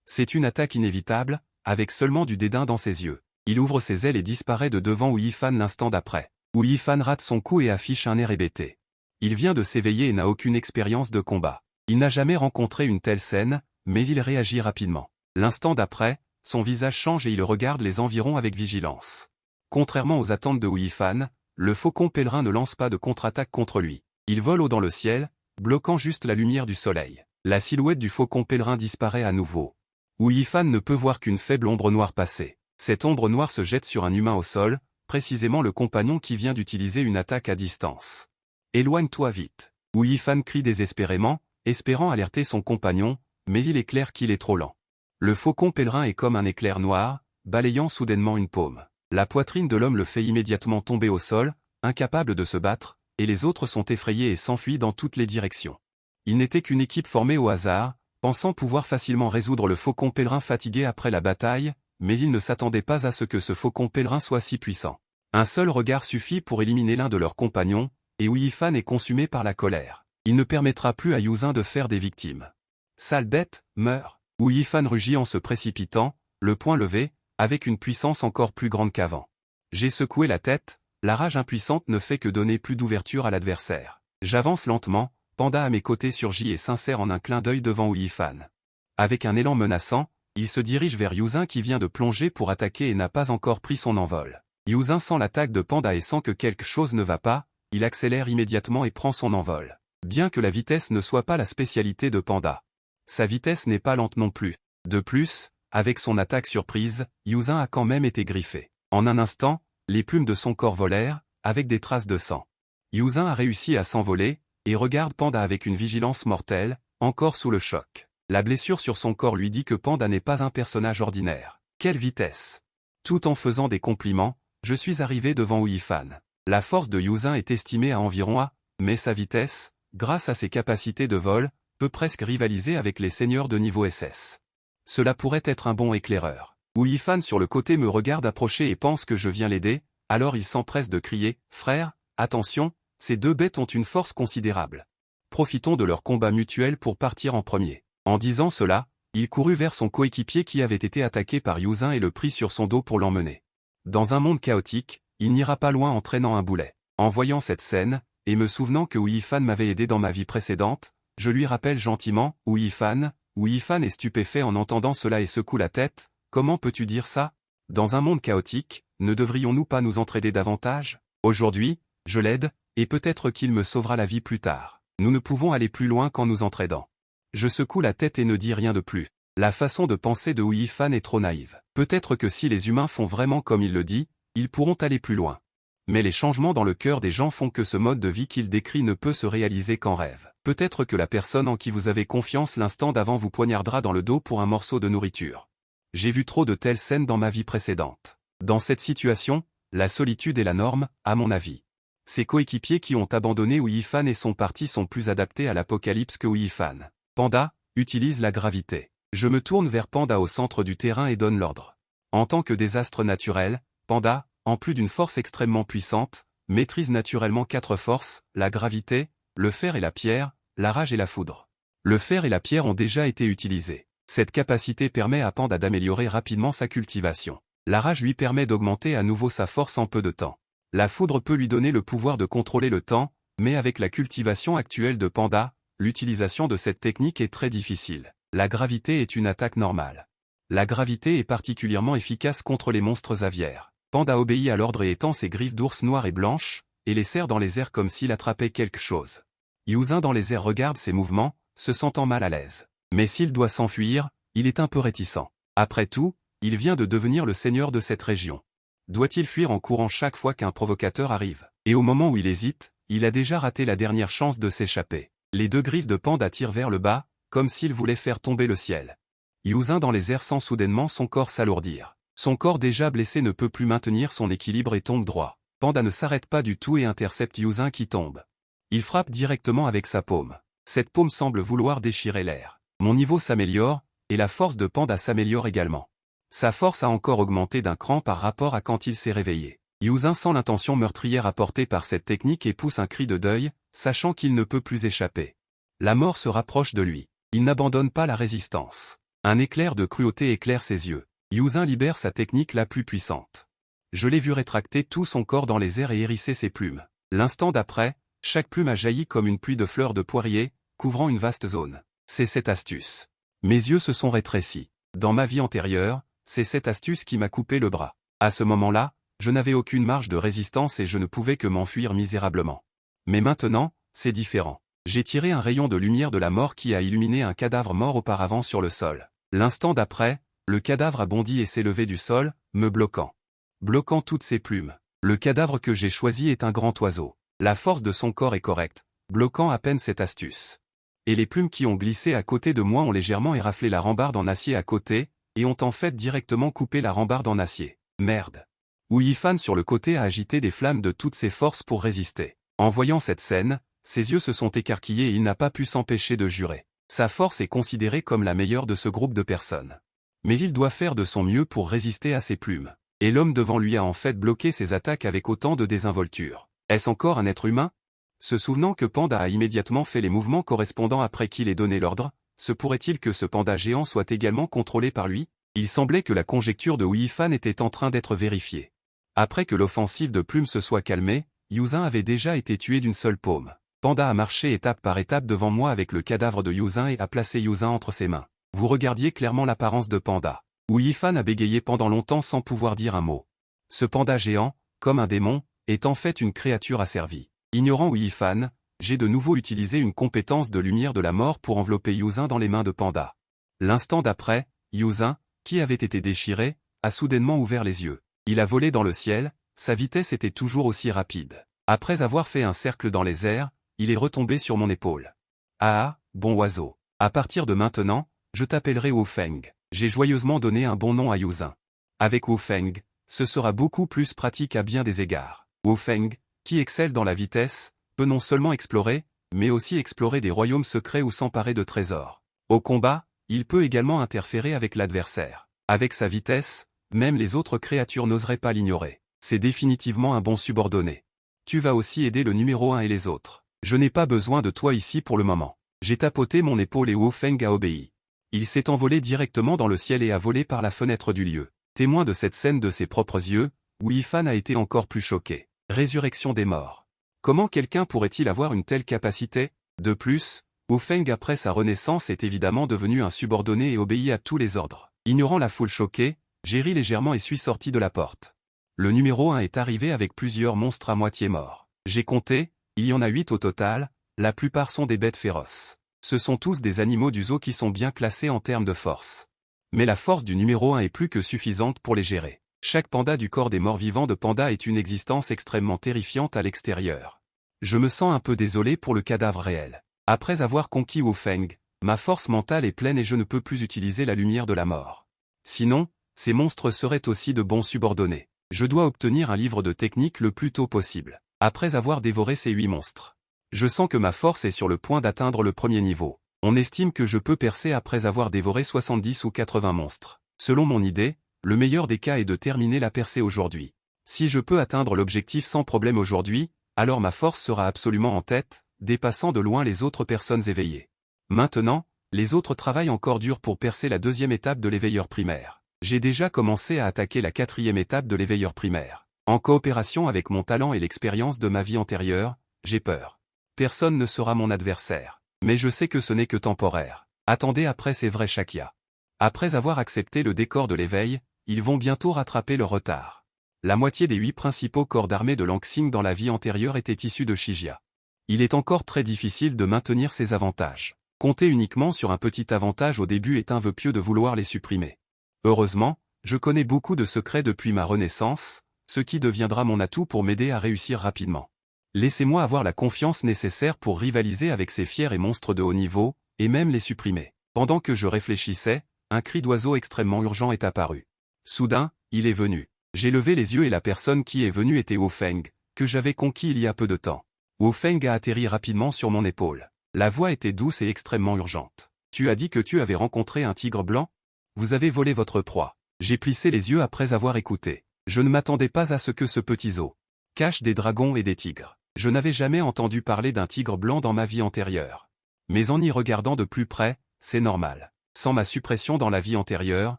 C'est une attaque inévitable, avec seulement du dédain dans ses yeux. Il ouvre ses ailes et disparaît de devant Ouyifan l'instant d'après. Ouyifan rate son coup et affiche un air hébété. Il vient de s'éveiller et n'a aucune expérience de combat. Il n'a jamais rencontré une telle scène, mais il réagit rapidement. L'instant d'après, son visage change et il regarde les environs avec vigilance. Contrairement aux attentes de Ouyifan, le faucon pèlerin ne lance pas de contre-attaque contre lui. Il vole haut dans le ciel, bloquant juste la lumière du soleil. La silhouette du faucon pèlerin disparaît à nouveau. Ouyifan ne peut voir qu'une faible ombre noire passer. Cette ombre noire se jette sur un humain au sol, précisément le compagnon qui vient d'utiliser une attaque à distance. Éloigne-toi vite. Ouyifan crie désespérément, espérant alerter son compagnon, mais il est clair qu'il est trop lent. Le faucon pèlerin est comme un éclair noir, balayant soudainement une paume. La poitrine de l'homme le fait immédiatement tomber au sol, incapable de se battre, et les autres sont effrayés et s'enfuient dans toutes les directions. Il n'était qu'une équipe formée au hasard, pensant pouvoir facilement résoudre le faucon pèlerin fatigué après la bataille, mais ils ne s'attendaient pas à ce que ce faucon pèlerin soit si puissant. Un seul regard suffit pour éliminer l'un de leurs compagnons, et Ouyifan est consumé par la colère. Il ne permettra plus à Yuzin de faire des victimes. Sale bête, meurs. Ouyifan rugit en se précipitant, le poing levé, avec une puissance encore plus grande qu'avant. J'ai secoué la tête, la rage impuissante ne fait que donner plus d'ouverture à l'adversaire. J'avance lentement, Panda à mes côtés surgit et s'insère en un clin d'œil devant Ouyifan. Avec un élan menaçant, il se dirige vers Yuzin qui vient de plonger pour attaquer et n'a pas encore pris son envol. Yuzin sent l'attaque de Panda et sent que quelque chose ne va pas, il accélère immédiatement et prend son envol. Bien que la vitesse ne soit pas la spécialité de Panda. Sa vitesse n'est pas lente non plus. De plus, avec son attaque surprise, Yuzin a quand même été griffé. En un instant, les plumes de son corps volèrent, avec des traces de sang. Yuzin a réussi à s'envoler, et regarde Panda avec une vigilance mortelle, encore sous le choc. La blessure sur son corps lui dit que Panda n'est pas un personnage ordinaire. Quelle vitesse! Tout en faisant des compliments, je suis arrivé devant Wu Yifan. La force de Yuzin est estimée à environ A, mais sa vitesse, grâce à ses capacités de vol, peut presque rivaliser avec les seigneurs de niveau SS. Cela pourrait être un bon éclaireur. Wu Yifan sur le côté me regarde approcher et pense que je viens l'aider, alors il s'empresse de crier « Frère, attention, ces deux bêtes ont une force considérable. Profitons de leur combat mutuel pour partir en premier. » En disant cela, il courut vers son coéquipier qui avait été attaqué par Yuzin et le prit sur son dos pour l'emmener. Dans un monde chaotique, il n'ira pas loin en traînant un boulet. En voyant cette scène, et me souvenant que Wu Yifan m'avait aidé dans ma vie précédente, je lui rappelle gentiment « Wu Yifan ». Wu Yifan est stupéfait en entendant cela et secoue la tête. « Comment peux-tu dire ça? Dans un monde chaotique, ne devrions-nous pas nous entraider davantage? Aujourd'hui, je l'aide, et peut-être qu'il me sauvera la vie plus tard. Nous ne pouvons aller plus loin qu'en nous entraidant. » Je secoue la tête et ne dis rien de plus. La façon de penser de Wu Yifan est trop naïve. Peut-être que si les humains font vraiment comme il le dit, ils pourront aller plus loin. Mais les changements dans le cœur des gens font que ce mode de vie qu'il décrit ne peut se réaliser qu'en rêve. Peut-être que la personne en qui vous avez confiance l'instant d'avant vous poignardera dans le dos pour un morceau de nourriture. J'ai vu trop de telles scènes dans ma vie précédente. Dans cette situation, la solitude est la norme, à mon avis. Ses coéquipiers qui ont abandonné Wu Yifan et sont partis sont plus adaptés à l'apocalypse que Wu Yifan. Panda, utilise la gravité. Je me tourne vers Panda au centre du terrain et donne l'ordre. En tant que désastre naturel, Panda, en plus d'une force extrêmement puissante, maîtrise naturellement 4 forces, la gravité, le fer et la pierre, la rage et la foudre. Le fer et la pierre ont déjà été utilisés. Cette capacité permet à Panda d'améliorer rapidement sa cultivation. La rage lui permet d'augmenter à nouveau sa force en peu de temps. La foudre peut lui donner le pouvoir de contrôler le temps, mais avec la cultivation actuelle de Panda, l'utilisation de cette technique est très difficile. La gravité est une attaque normale. La gravité est particulièrement efficace contre les monstres aviaires. Panda obéit à l'ordre et étend ses griffes d'ours noires et blanches, et les serre dans les airs comme s'il attrapait quelque chose. Yuzin dans les airs regarde ses mouvements, se sentant mal à l'aise. Mais s'il doit s'enfuir, il est un peu réticent. Après tout, il vient de devenir le seigneur de cette région. Doit-il fuir en courant chaque fois qu'un provocateur arrive? Et au moment où il hésite, il a déjà raté la dernière chance de s'échapper. Les deux griffes de Panda tirent vers le bas, comme s'il voulait faire tomber le ciel. Yuzin dans les airs sent soudainement son corps s'alourdir. Son corps déjà blessé ne peut plus maintenir son équilibre et tombe droit. Panda ne s'arrête pas du tout et intercepte Yuzin qui tombe. Il frappe directement avec sa paume. Cette paume semble vouloir déchirer l'air. Mon niveau s'améliore, et la force de Panda s'améliore également. Sa force a encore augmenté d'un cran par rapport à quand il s'est réveillé. Yuzin sent l'intention meurtrière apportée par cette technique et pousse un cri de deuil, sachant qu'il ne peut plus échapper. La mort se rapproche de lui. Il n'abandonne pas la résistance. Un éclair de cruauté éclaire ses yeux. Yuzin libère sa technique la plus puissante. Je l'ai vu rétracter tout son corps dans les airs et hérisser ses plumes. L'instant d'après, chaque plume a jailli comme une pluie de fleurs de poirier, couvrant une vaste zone. C'est cette astuce. Mes yeux se sont rétrécis. Dans ma vie antérieure, c'est cette astuce qui m'a coupé le bras. À ce moment-là, je n'avais aucune marge de résistance et je ne pouvais que m'enfuir misérablement. Mais maintenant, c'est différent. J'ai tiré un rayon de lumière de la mort qui a illuminé un cadavre mort auparavant sur le sol. L'instant d'après, le cadavre a bondi et s'est levé du sol, me bloquant. Bloquant toutes ses plumes. Le cadavre que j'ai choisi est un grand oiseau. La force de son corps est correcte, bloquant à peine cette astuce. Et les plumes qui ont glissé à côté de moi ont légèrement éraflé la rambarde en acier à côté, et ont en fait directement coupé la rambarde en acier. Merde. Wu Yifan sur le côté a agité des flammes de toutes ses forces pour résister. En voyant cette scène, ses yeux se sont écarquillés et il n'a pas pu s'empêcher de jurer. Sa force est considérée comme la meilleure de ce groupe de personnes. Mais il doit faire de son mieux pour résister à ses plumes. Et l'homme devant lui a en fait bloqué ses attaques avec autant de désinvolture. Est-ce encore un être humain? Se souvenant que Panda a immédiatement fait les mouvements correspondants après qu'il ait donné l'ordre, se pourrait-il que ce panda géant soit également contrôlé par lui? Il semblait que la conjecture de Wu Yifan était en train d'être vérifiée. Après que l'offensive de plumes se soit calmée, Yuzin avait déjà été tué d'une seule paume. Panda a marché étape par étape devant moi avec le cadavre de Yuzin et a placé Yuzin entre ses mains. Vous regardiez clairement l'apparence de Panda. Wu Yifan a bégayé pendant longtemps sans pouvoir dire un mot. Ce panda géant, comme un démon, est en fait une créature asservie. Ignorant Wu Yifan, j'ai de nouveau utilisé une compétence de lumière de la mort pour envelopper Yuzin dans les mains de Panda. L'instant d'après, Yuzin, qui avait été déchiré, a soudainement ouvert les yeux. Il a volé dans le ciel, sa vitesse était toujours aussi rapide. Après avoir fait un cercle dans les airs, il est retombé sur mon épaule. Ah, bon oiseau. À partir de maintenant, je t'appellerai Wu Feng. J'ai joyeusement donné un bon nom à Yuzin. Avec Wu Feng, ce sera beaucoup plus pratique à bien des égards. Wu Feng, qui excelle dans la vitesse, peut non seulement explorer, mais aussi explorer des royaumes secrets ou s'emparer de trésors. Au combat, il peut également interférer avec l'adversaire. Avec sa vitesse, même les autres créatures n'oseraient pas l'ignorer. C'est définitivement un bon subordonné. Tu vas aussi aider le numéro 1 et les autres. Je n'ai pas besoin de toi ici pour le moment. J'ai tapoté mon épaule et Wu Feng a obéi. Il s'est envolé directement dans le ciel et a volé par la fenêtre du lieu. Témoin de cette scène de ses propres yeux, Wu Yifan a été encore plus choqué. Résurrection des morts. Comment quelqu'un pourrait-il avoir une telle capacité? De plus, Wu Feng après sa renaissance est évidemment devenu un subordonné et obéit à tous les ordres. Ignorant la foule choquée, j'ai ri légèrement et suis sorti de la porte. Le numéro 1 est arrivé avec plusieurs monstres à moitié morts. J'ai compté, il y en a 8 au total, la plupart sont des bêtes féroces. Ce sont tous des animaux du zoo qui sont bien classés en termes de force. Mais la force du numéro 1 est plus que suffisante pour les gérer. Chaque panda du corps des morts vivants de panda est une existence extrêmement terrifiante à l'extérieur. Je me sens un peu désolé pour le cadavre réel. Après avoir conquis Wu Feng, ma force mentale est pleine et je ne peux plus utiliser la lumière de la mort. Sinon, ces monstres seraient aussi de bons subordonnés. Je dois obtenir un livre de technique le plus tôt possible. Après avoir dévoré ces 8 monstres. Je sens que ma force est sur le point d'atteindre le premier niveau. On estime que je peux percer après avoir dévoré 70 ou 80 monstres. Selon mon idée, le meilleur des cas est de terminer la percée aujourd'hui. Si je peux atteindre l'objectif sans problème aujourd'hui, alors ma force sera absolument en tête, dépassant de loin les autres personnes éveillées. Maintenant, les autres travaillent encore dur pour percer la deuxième étape de l'éveilleur primaire. J'ai déjà commencé à attaquer la quatrième étape de l'éveilleur primaire. En coopération avec mon talent et l'expérience de ma vie antérieure, j'ai peur. Personne ne sera mon adversaire. Mais je sais que ce n'est que temporaire. Attendez après c'est vrai Shakya. Après avoir accepté le décor de l'éveil, ils vont bientôt rattraper leur retard. La moitié des 8 principaux corps d'armée de Langsing dans la vie antérieure étaient issus de Shijia. Il est encore très difficile de maintenir ces avantages. Compter uniquement sur un petit avantage au début est un vœu pieux de vouloir les supprimer. Heureusement, je connais beaucoup de secrets depuis ma renaissance, ce qui deviendra mon atout pour m'aider à réussir rapidement. Laissez-moi avoir la confiance nécessaire pour rivaliser avec ces fiers et monstres de haut niveau, et même les supprimer. Pendant que je réfléchissais, un cri d'oiseau extrêmement urgent est apparu. Soudain, il est venu. J'ai levé les yeux et la personne qui est venue était Wu Feng, que j'avais conquis il y a peu de temps. Wu Feng a atterri rapidement sur mon épaule. La voix était douce et extrêmement urgente. Tu as dit que tu avais rencontré un tigre blanc? Vous avez volé votre proie. J'ai plissé les yeux après avoir écouté. Je ne m'attendais pas à ce que ce petit zoo cache des dragons et des tigres. Je n'avais jamais entendu parler d'un tigre blanc dans ma vie antérieure. Mais en y regardant de plus près, c'est normal. Sans ma suppression dans la vie antérieure,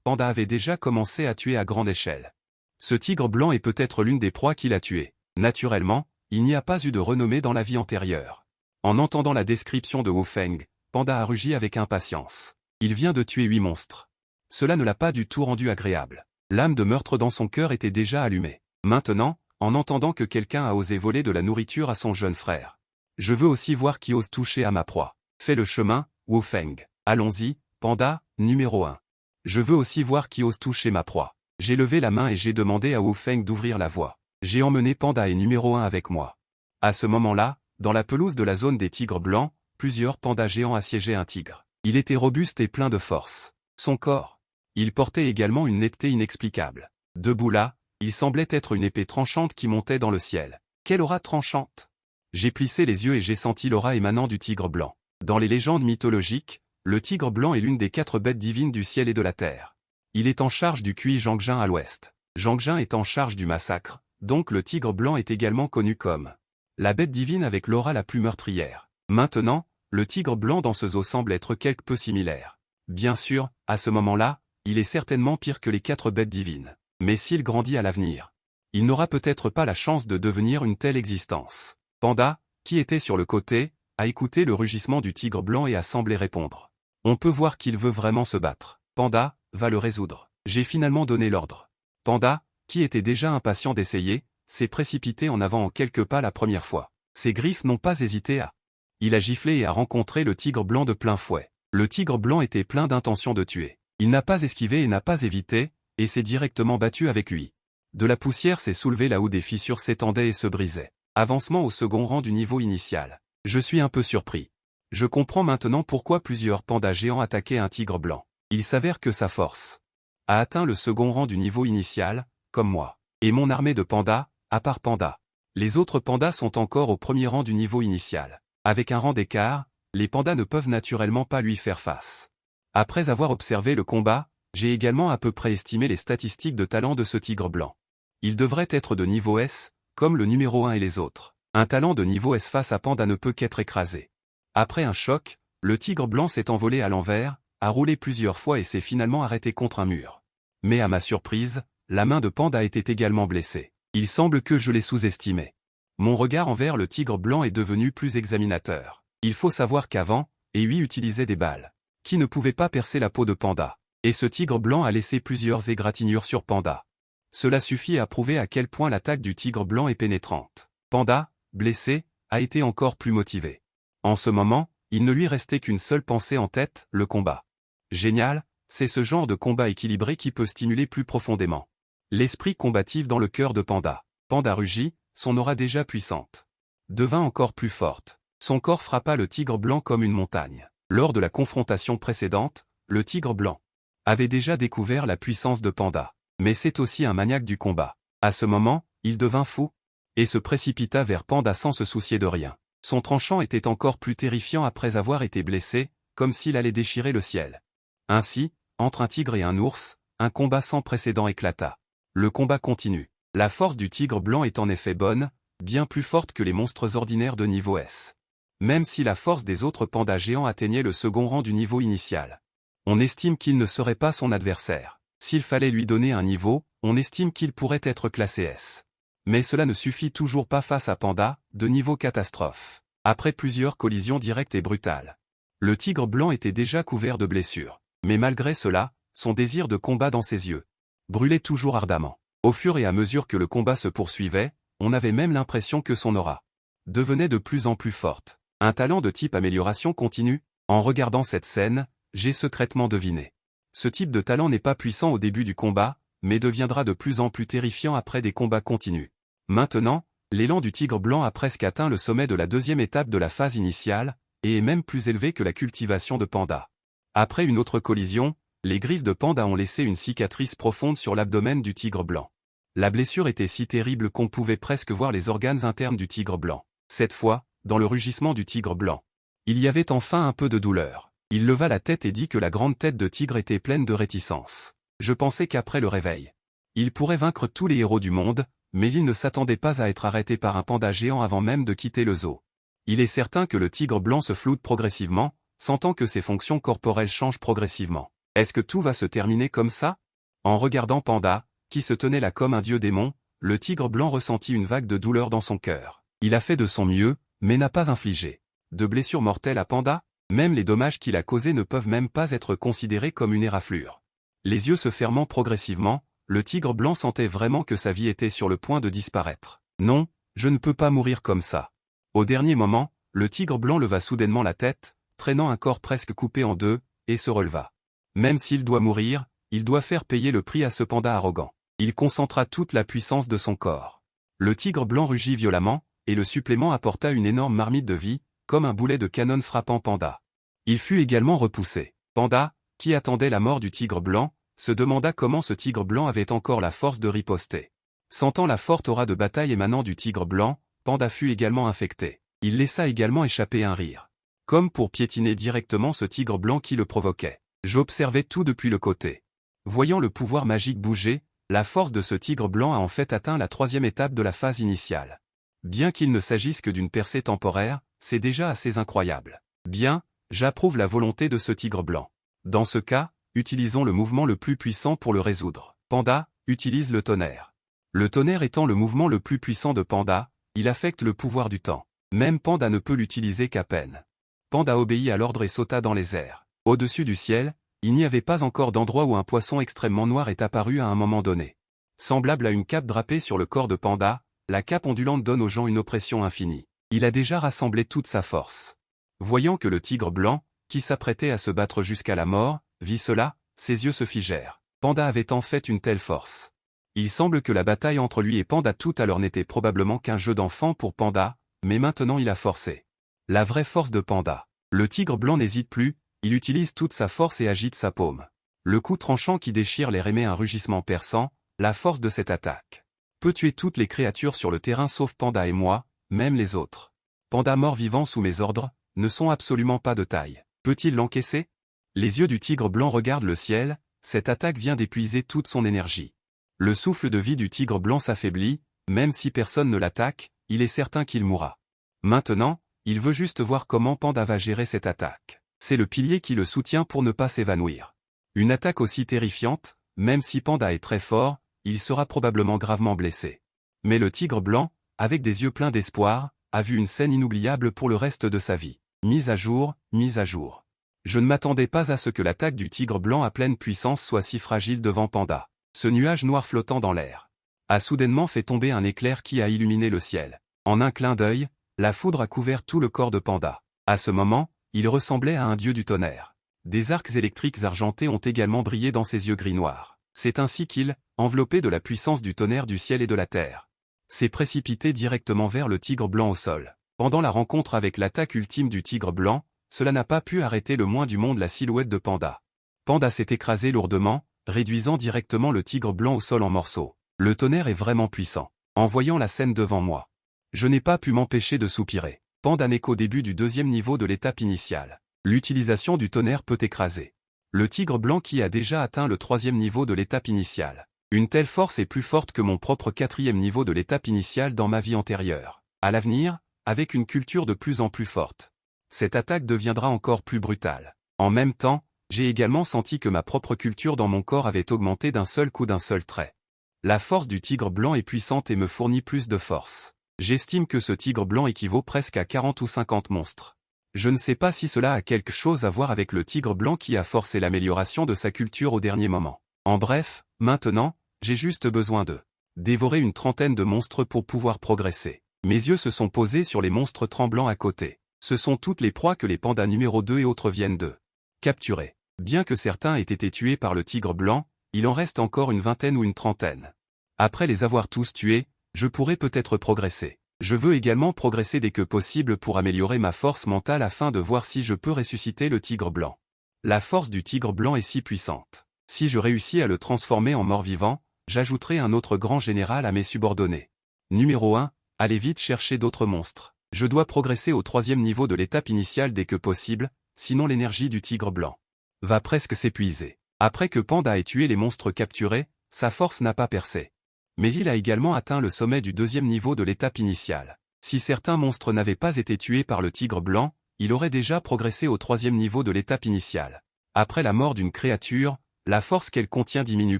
Panda avait déjà commencé à tuer à grande échelle. Ce tigre blanc est peut-être l'une des proies qu'il a tuées. Naturellement, il n'y a pas eu de renommée dans la vie antérieure. En entendant la description de Wu Feng, Panda a rugi avec impatience. Il vient de tuer 8 monstres. Cela ne l'a pas du tout rendu agréable. L'âme de meurtre dans son cœur était déjà allumée. Maintenant, en entendant que quelqu'un a osé voler de la nourriture à son jeune frère. Je veux aussi voir qui ose toucher à ma proie. Fais le chemin, Wu Feng. Allons-y, Panda, numéro 1. Je veux aussi voir qui ose toucher ma proie. J'ai levé la main et j'ai demandé à Wu Feng d'ouvrir la voie. J'ai emmené Panda et numéro 1 avec moi. À ce moment-là, dans la pelouse de la zone des tigres blancs, plusieurs pandas géants assiégeaient un tigre. Il était robuste et plein de force. Son corps. Il portait également une netteté inexplicable. Debout là, il semblait être une épée tranchante qui montait dans le ciel. Quelle aura tranchante! J'ai plissé les yeux et j'ai senti l'aura émanant du tigre blanc. Dans les légendes mythologiques, le tigre blanc est l'une des 4 bêtes divines du ciel et de la terre. Il est en charge du Kui Zhangjin à l'ouest. Zhangjin est en charge du massacre, donc le tigre blanc est également connu comme la bête divine avec l'aura la plus meurtrière. Maintenant, le tigre blanc dans ce zoo semble être quelque peu similaire. Bien sûr, à ce moment-là, il est certainement pire que les 4 bêtes divines. Mais s'il grandit à l'avenir, il n'aura peut-être pas la chance de devenir une telle existence. Panda, qui était sur le côté, a écouté le rugissement du tigre blanc et a semblé répondre. On peut voir qu'il veut vraiment se battre. Panda, va le résoudre. J'ai finalement donné l'ordre. Panda, qui était déjà impatient d'essayer, s'est précipité en avant en quelques pas la première fois. Ses griffes n'ont pas hésité à. Il a giflé et a rencontré le tigre blanc de plein fouet. Le tigre blanc était plein d'intention de tuer. Il n'a pas esquivé et n'a pas évité, et s'est directement battu avec lui. De la poussière s'est soulevée là où des fissures s'étendaient et se brisaient. Avancement au second rang du niveau initial. Je suis un peu surpris. Je comprends maintenant pourquoi plusieurs pandas géants attaquaient un tigre blanc. Il s'avère que sa force a atteint le second rang du niveau initial, comme moi. Et mon armée de pandas, à part Panda. Les autres pandas sont encore au premier rang du niveau initial. Avec un rang d'écart, les pandas ne peuvent naturellement pas lui faire face. Après avoir observé le combat, j'ai également à peu près estimé les statistiques de talent de ce tigre blanc. Il devrait être de niveau S, comme le numéro 1 et les autres. Un talent de niveau S face à Panda ne peut qu'être écrasé. Après un choc, le tigre blanc s'est envolé à l'envers, a roulé plusieurs fois et s'est finalement arrêté contre un mur. Mais à ma surprise, la main de Panda était également blessée. Il semble que je l'ai sous-estimé. Mon regard envers le tigre blanc est devenu plus examinateur. Il faut savoir qu'avant, Eiui utilisait des balles, qui ne pouvaient pas percer la peau de Panda. Et ce tigre blanc a laissé plusieurs égratignures sur Panda. Cela suffit à prouver à quel point l'attaque du tigre blanc est pénétrante. Panda, blessé, a été encore plus motivé. En ce moment, il ne lui restait qu'une seule pensée en tête, le combat. Génial, c'est ce genre de combat équilibré qui peut stimuler plus profondément l'esprit combatif dans le cœur de Panda. Panda rugit, son aura déjà puissante devint encore plus forte. Son corps frappa le tigre blanc comme une montagne. Lors de la confrontation précédente, le tigre blanc avait déjà découvert la puissance de Panda. Mais c'est aussi un maniaque du combat. À ce moment, il devint fou et se précipita vers Panda sans se soucier de rien. Son tranchant était encore plus terrifiant après avoir été blessé, comme s'il allait déchirer le ciel. Ainsi, entre un tigre et un ours, un combat sans précédent éclata. Le combat continue. La force du tigre blanc est en effet bonne, bien plus forte que les monstres ordinaires de niveau S. Même si la force des autres pandas géants atteignait le second rang du niveau initial, on estime qu'il ne serait pas son adversaire. S'il fallait lui donner un niveau, on estime qu'il pourrait être classé S. Mais cela ne suffit toujours pas face à Panda, de niveau catastrophe. Après plusieurs collisions directes et brutales, le tigre blanc était déjà couvert de blessures. Mais malgré cela, son désir de combat dans ses yeux brûlait toujours ardemment. Au fur et à mesure que le combat se poursuivait, on avait même l'impression que son aura devenait de plus en plus forte. Un talent de type amélioration continue. En regardant cette scène, j'ai secrètement deviné. Ce type de talent n'est pas puissant au début du combat, mais deviendra de plus en plus terrifiant après des combats continus. Maintenant, l'élan du tigre blanc a presque atteint le sommet de la deuxième étape de la phase initiale, et est même plus élevé que la cultivation de Panda. Après une autre collision, les griffes de Panda ont laissé une cicatrice profonde sur l'abdomen du tigre blanc. La blessure était si terrible qu'on pouvait presque voir les organes internes du tigre blanc. Cette fois, dans le rugissement du tigre blanc, il y avait enfin un peu de douleur. Il leva la tête et dit que la grande tête de tigre était pleine de réticence. Je pensais qu'après le réveil, il pourrait vaincre tous les héros du monde, mais il ne s'attendait pas à être arrêté par un panda géant avant même de quitter le zoo. Il est certain que le tigre blanc se floute progressivement, sentant que ses fonctions corporelles changent progressivement. Est-ce que tout va se terminer comme ça? En regardant Panda, qui se tenait là comme un dieu démon, le tigre blanc ressentit une vague de douleur dans son cœur. Il a fait de son mieux, mais n'a pas infligé de blessures mortelles à Panda. Même les dommages qu'il a causés ne peuvent même pas être considérés comme une éraflure. Les yeux se fermant progressivement, le tigre blanc sentait vraiment que sa vie était sur le point de disparaître. Non, je ne peux pas mourir comme ça. Au dernier moment, le tigre blanc leva soudainement la tête, traînant un corps presque coupé en deux, et se releva. Même s'il doit mourir, il doit faire payer le prix à ce panda arrogant. Il concentra toute la puissance de son corps. Le tigre blanc rugit violemment, et le supplément apporta une énorme marmite de vie, comme un boulet de canon frappant Panda. Il fut également repoussé. Panda, qui attendait la mort du tigre blanc, se demanda comment ce tigre blanc avait encore la force de riposter. Sentant la forte aura de bataille émanant du tigre blanc, Panda fut également infecté. Il laissa également échapper un rire, comme pour piétiner directement ce tigre blanc qui le provoquait. J'observais tout depuis le côté. Voyant le pouvoir magique bouger, la force de ce tigre blanc a en fait atteint la troisième étape de la phase initiale. Bien qu'il ne s'agisse que d'une percée temporaire, c'est déjà assez incroyable. Bien, j'approuve la volonté de ce tigre blanc. Dans ce cas, utilisons le mouvement le plus puissant pour le résoudre. Panda, utilise le tonnerre. Le tonnerre étant le mouvement le plus puissant de Panda, il affecte le pouvoir du temps. Même Panda ne peut l'utiliser qu'à peine. Panda obéit à l'ordre et sauta dans les airs. Au-dessus du ciel, il n'y avait pas encore d'endroit où un poisson extrêmement noir est apparu à un moment donné. Semblable à une cape drapée sur le corps de Panda, la cape ondulante donne aux gens une oppression infinie. Il a déjà rassemblé toute sa force. Voyant que le tigre blanc, qui s'apprêtait à se battre jusqu'à la mort, vit cela, ses yeux se figèrent. Panda avait en fait une telle force. Il semble que la bataille entre lui et Panda tout à l'heure n'était probablement qu'un jeu d'enfant pour Panda, mais maintenant il a forcé la vraie force de Panda. Le tigre blanc n'hésite plus, il utilise toute sa force et agite sa paume. Le coup tranchant qui déchire l'air émet un rugissement perçant, la force de cette attaque peut tuer toutes les créatures sur le terrain sauf Panda et moi, même les autres. Panda mort-vivant sous mes ordres, ne sont absolument pas de taille. Peut-il l'encaisser? Les yeux du tigre blanc regardent le ciel, cette attaque vient d'épuiser toute son énergie. Le souffle de vie du tigre blanc s'affaiblit, même si personne ne l'attaque, il est certain qu'il mourra. Maintenant, il veut juste voir comment Panda va gérer cette attaque. C'est le pilier qui le soutient pour ne pas s'évanouir. Une attaque aussi terrifiante, même si Panda est très fort, il sera probablement gravement blessé. Mais le tigre blanc, avec des yeux pleins d'espoir, a vu une scène inoubliable pour le reste de sa vie. Mise à jour, mise à jour. Je ne m'attendais pas à ce que l'attaque du tigre blanc à pleine puissance soit si fragile devant Panda. Ce nuage noir flottant dans l'air a soudainement fait tomber un éclair qui a illuminé le ciel. En un clin d'œil, la foudre a couvert tout le corps de Panda. À ce moment, il ressemblait à un dieu du tonnerre. Des arcs électriques argentés ont également brillé dans ses yeux gris-noirs. C'est ainsi qu'il, enveloppé de la puissance du tonnerre du ciel et de la terre, s'est précipité directement vers le tigre blanc au sol. Pendant la rencontre avec l'attaque ultime du tigre blanc, cela n'a pas pu arrêter le moins du monde la silhouette de Panda. Panda s'est écrasé lourdement, réduisant directement le tigre blanc au sol en morceaux. Le tonnerre est vraiment puissant. En voyant la scène devant moi, je n'ai pas pu m'empêcher de soupirer. Panda n'est qu'au début du deuxième niveau de l'étape initiale. L'utilisation du tonnerre peut écraser le tigre blanc qui a déjà atteint le troisième niveau de l'étape initiale. Une telle force est plus forte que mon propre quatrième niveau de l'étape initiale dans ma vie antérieure. À l'avenir, avec une culture de plus en plus forte, cette attaque deviendra encore plus brutale. En même temps, j'ai également senti que ma propre culture dans mon corps avait augmenté d'un seul coup d'un seul trait. La force du tigre blanc est puissante et me fournit plus de force. J'estime que ce tigre blanc équivaut presque à 40 ou 50 monstres. Je ne sais pas si cela a quelque chose à voir avec le tigre blanc qui a forcé l'amélioration de sa culture au dernier moment. En bref, maintenant, j'ai juste besoin de dévorer une trentaine de monstres pour pouvoir progresser. Mes yeux se sont posés sur les monstres tremblants à côté. Ce sont toutes les proies que les pandas numéro 2 et autres viennent de capturer. Bien que certains aient été tués par le tigre blanc, il en reste encore une vingtaine ou une trentaine. Après les avoir tous tués, je pourrais peut-être progresser. Je veux également progresser dès que possible pour améliorer ma force mentale afin de voir si je peux ressusciter le tigre blanc. La force du tigre blanc est si puissante. Si je réussis à le transformer en mort-vivant, j'ajouterai un autre grand général à mes subordonnés. Numéro 1, allez vite chercher d'autres monstres. Je dois progresser au troisième niveau de l'étape initiale dès que possible, sinon l'énergie du tigre blanc va presque s'épuiser. Après que Panda ait tué les monstres capturés, sa force n'a pas percé. Mais il a également atteint le sommet du deuxième niveau de l'étape initiale. Si certains monstres n'avaient pas été tués par le tigre blanc, il aurait déjà progressé au troisième niveau de l'étape initiale. Après la mort d'une créature, la force qu'elle contient diminue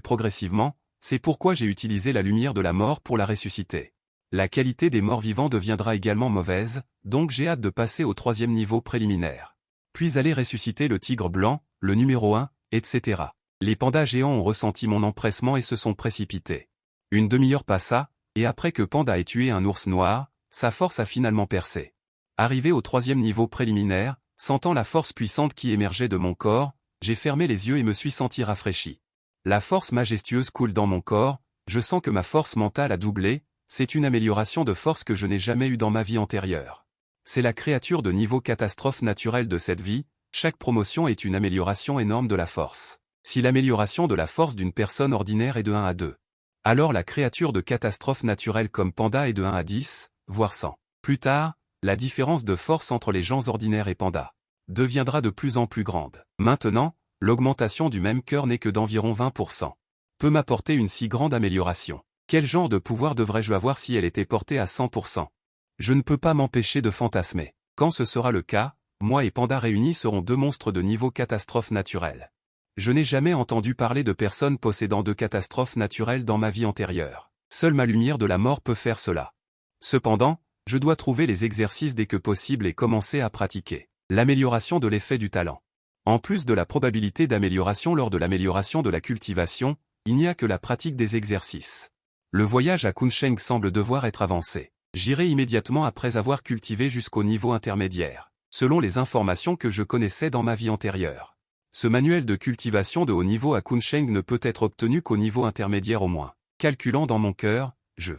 progressivement, c'est pourquoi j'ai utilisé la lumière de la mort pour la ressusciter. La qualité des morts vivants deviendra également mauvaise, donc j'ai hâte de passer au troisième niveau préliminaire. Puis aller ressusciter le tigre blanc, le numéro 1, etc. Les pandas géants ont ressenti mon empressement et se sont précipités. Une demi-heure passa, et après que Panda ait tué un ours noir, sa force a finalement percé. Arrivé au troisième niveau préliminaire, sentant la force puissante qui émergeait de mon corps, j'ai fermé les yeux et me suis senti rafraîchi. La force majestueuse coule dans mon corps, je sens que ma force mentale a doublé, c'est une amélioration de force que je n'ai jamais eue dans ma vie antérieure. C'est la créature de niveau catastrophe naturelle de cette vie, chaque promotion est une amélioration énorme de la force. Si l'amélioration de la force d'une personne ordinaire est de 1 à 2. Alors la créature de catastrophe naturelle comme Panda est de 1 à 10, voire 100. Plus tard, la différence de force entre les gens ordinaires et Panda deviendra de plus en plus grande. Maintenant, l'augmentation du même cœur n'est que d'environ 20%. Peut m'apporter une si grande amélioration. Quel genre de pouvoir devrais-je avoir si elle était portée à 100%? Je ne peux pas m'empêcher de fantasmer. Quand ce sera le cas, moi et Panda réunis seront deux monstres de niveau catastrophe naturelle. Je n'ai jamais entendu parler de personnes possédant de catastrophes naturelles dans ma vie antérieure. Seule ma lumière de la mort peut faire cela. Cependant, je dois trouver les exercices dès que possible et commencer à pratiquer l'amélioration de l'effet du talent. En plus de la probabilité d'amélioration lors de l'amélioration de la cultivation, il n'y a que la pratique des exercices. Le voyage à Kunsheng semble devoir être avancé. J'irai immédiatement après avoir cultivé jusqu'au niveau intermédiaire, selon les informations que je connaissais dans ma vie antérieure. Ce manuel de cultivation de haut niveau à Kunsheng ne peut être obtenu qu'au niveau intermédiaire au moins. Calculant dans mon cœur, je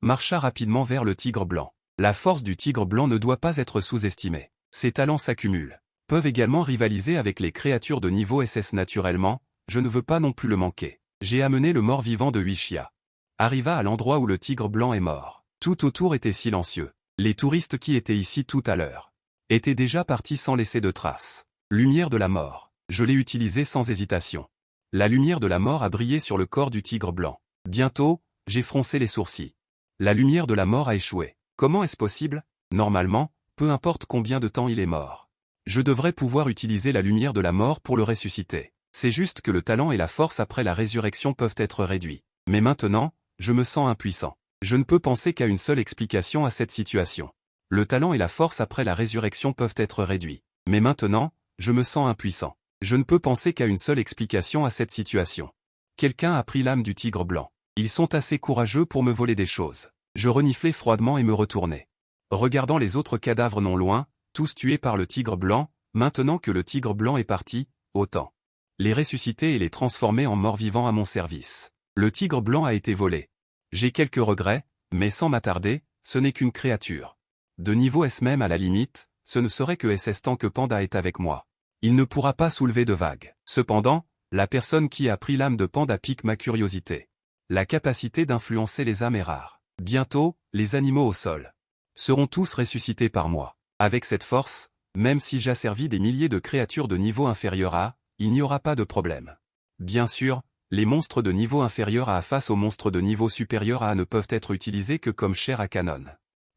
marcha rapidement vers le tigre blanc. La force du tigre blanc ne doit pas être sous-estimée. Ses talents s'accumulent. peuvent également rivaliser avec les créatures de niveau SS naturellement, je ne veux pas non plus le manquer. J'ai amené le mort-vivant de Huixia. Arriva à l'endroit où le tigre blanc est mort. Tout autour était silencieux. Les touristes qui étaient ici tout à l'heure étaient déjà partis sans laisser de traces. Lumière de la mort. Je l'ai utilisée sans hésitation. La lumière de la mort a brillé sur le corps du tigre blanc. Bientôt, j'ai froncé les sourcils. La lumière de la mort a échoué. Comment est-ce possible? Normalement, peu importe combien de temps il est mort. Je devrais pouvoir utiliser la lumière de la mort pour le ressusciter. C'est juste que le talent et la force après la résurrection peuvent être réduits. Mais maintenant, je me sens impuissant. Je ne peux penser qu'à une seule explication à cette situation. Le talent et la force après la résurrection peuvent être réduits. Mais maintenant, je me sens impuissant. Je ne peux penser qu'à une seule explication à cette situation. Quelqu'un a pris l'âme du tigre blanc. Ils sont assez courageux pour me voler des choses. Je reniflai froidement et me retournai. Regardant les autres cadavres non loin, tous tués par le tigre blanc, maintenant que le tigre blanc est parti, autant les ressusciter et les transformer en morts-vivants à mon service. Le tigre blanc a été volé. J'ai quelques regrets, mais sans m'attarder, ce n'est qu'une créature. De niveau S même à la limite, ce ne serait que SS tant que Panda est avec moi. Il ne pourra pas soulever de vagues. Cependant, la personne qui a pris l'âme de Panda pique ma curiosité. La capacité d'influencer les âmes est rare. Bientôt, les animaux au sol seront tous ressuscités par moi. Avec cette force, même si j'asservis des milliers de créatures de niveau inférieur à A, il n'y aura pas de problème. Bien sûr, les monstres de niveau inférieur à A face aux monstres de niveau supérieur à A ne peuvent être utilisés que comme chair à canon.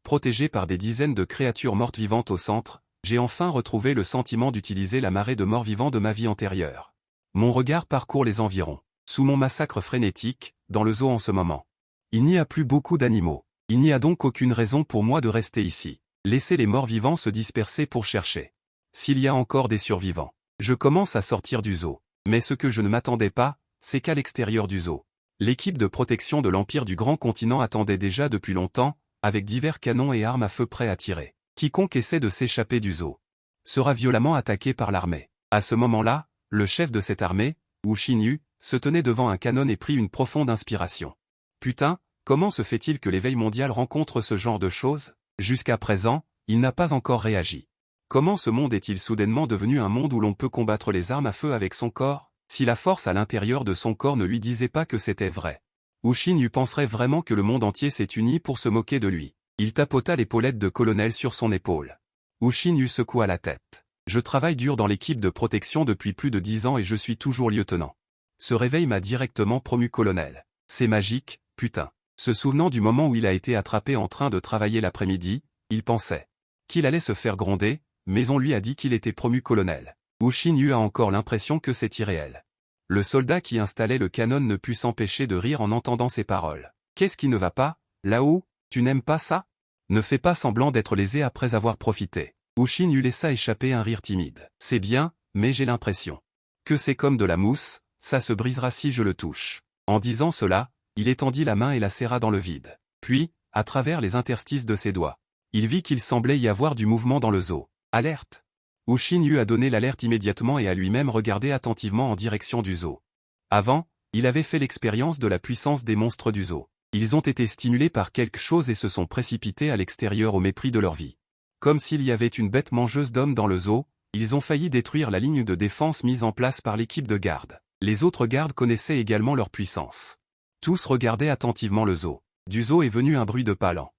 Protégé par des dizaines de créatures mortes vivantes au centre, j'ai enfin retrouvé le sentiment d'utiliser la marée de morts vivants de ma vie antérieure. Mon regard parcourt les environs. Sous mon massacre frénétique, dans le zoo en ce moment, il n'y a plus beaucoup d'animaux. Il n'y a donc aucune raison pour moi de rester ici. Laissez les morts vivants se disperser pour chercher s'il y a encore des survivants. Je commence à sortir du zoo. Mais ce que je ne m'attendais pas, c'est qu'à l'extérieur du zoo, l'équipe de protection de l'Empire du Grand Continent attendait déjà depuis longtemps, avec divers canons et armes à feu prêts à tirer. Quiconque essaie de s'échapper du zoo sera violemment attaqué par l'armée. À ce moment-là, le chef de cette armée, Wu Xinyu, se tenait devant un canon et prit une profonde inspiration. Putain, comment se fait-il que l'éveil mondial rencontre ce genre de choses? Jusqu'à présent, il n'a pas encore réagi. Comment ce monde est-il soudainement devenu un monde où l'on peut combattre les armes à feu avec son corps, si la force à l'intérieur de son corps ne lui disait pas que c'était vrai? Wu Xinyu penserait vraiment que le monde entier s'est uni pour se moquer de lui. Il tapota l'épaulette de colonel sur son épaule. Wu Xinyu secoua la tête. Je travaille dur dans l'équipe de protection depuis plus de 10 ans et je suis toujours lieutenant. Ce réveil m'a directement promu colonel. C'est magique, putain. Se souvenant du moment où il a été attrapé en train de travailler l'après-midi, il pensait qu'il allait se faire gronder, mais on lui a dit qu'il était promu colonel. Wu Xinyu a encore l'impression que c'est irréel. Le soldat qui installait le canon ne put s'empêcher de rire en entendant ces paroles. Qu'est-ce qui ne va pas, là-haut? Tu n'aimes pas ça? Ne fais pas semblant d'être lésé après avoir profité. Wu Xinyu laissa échapper un rire timide. C'est bien, mais j'ai l'impression que c'est comme de la mousse, ça se brisera si je le touche. En disant cela, il étendit la main et la serra dans le vide. Puis, à travers les interstices de ses doigts, il vit qu'il semblait y avoir du mouvement dans le zoo. Alerte! Wu Xinyu a donné l'alerte immédiatement et a lui-même regardé attentivement en direction du zoo. Avant, il avait fait l'expérience de la puissance des monstres du zoo. Ils ont été stimulés par quelque chose et se sont précipités à l'extérieur au mépris de leur vie. Comme s'il y avait une bête mangeuse d'hommes dans le zoo, ils ont failli détruire la ligne de défense mise en place par l'équipe de garde. Les autres gardes connaissaient également leur puissance. Tous regardaient attentivement le zoo. Du zoo est venu un bruit de pas lent.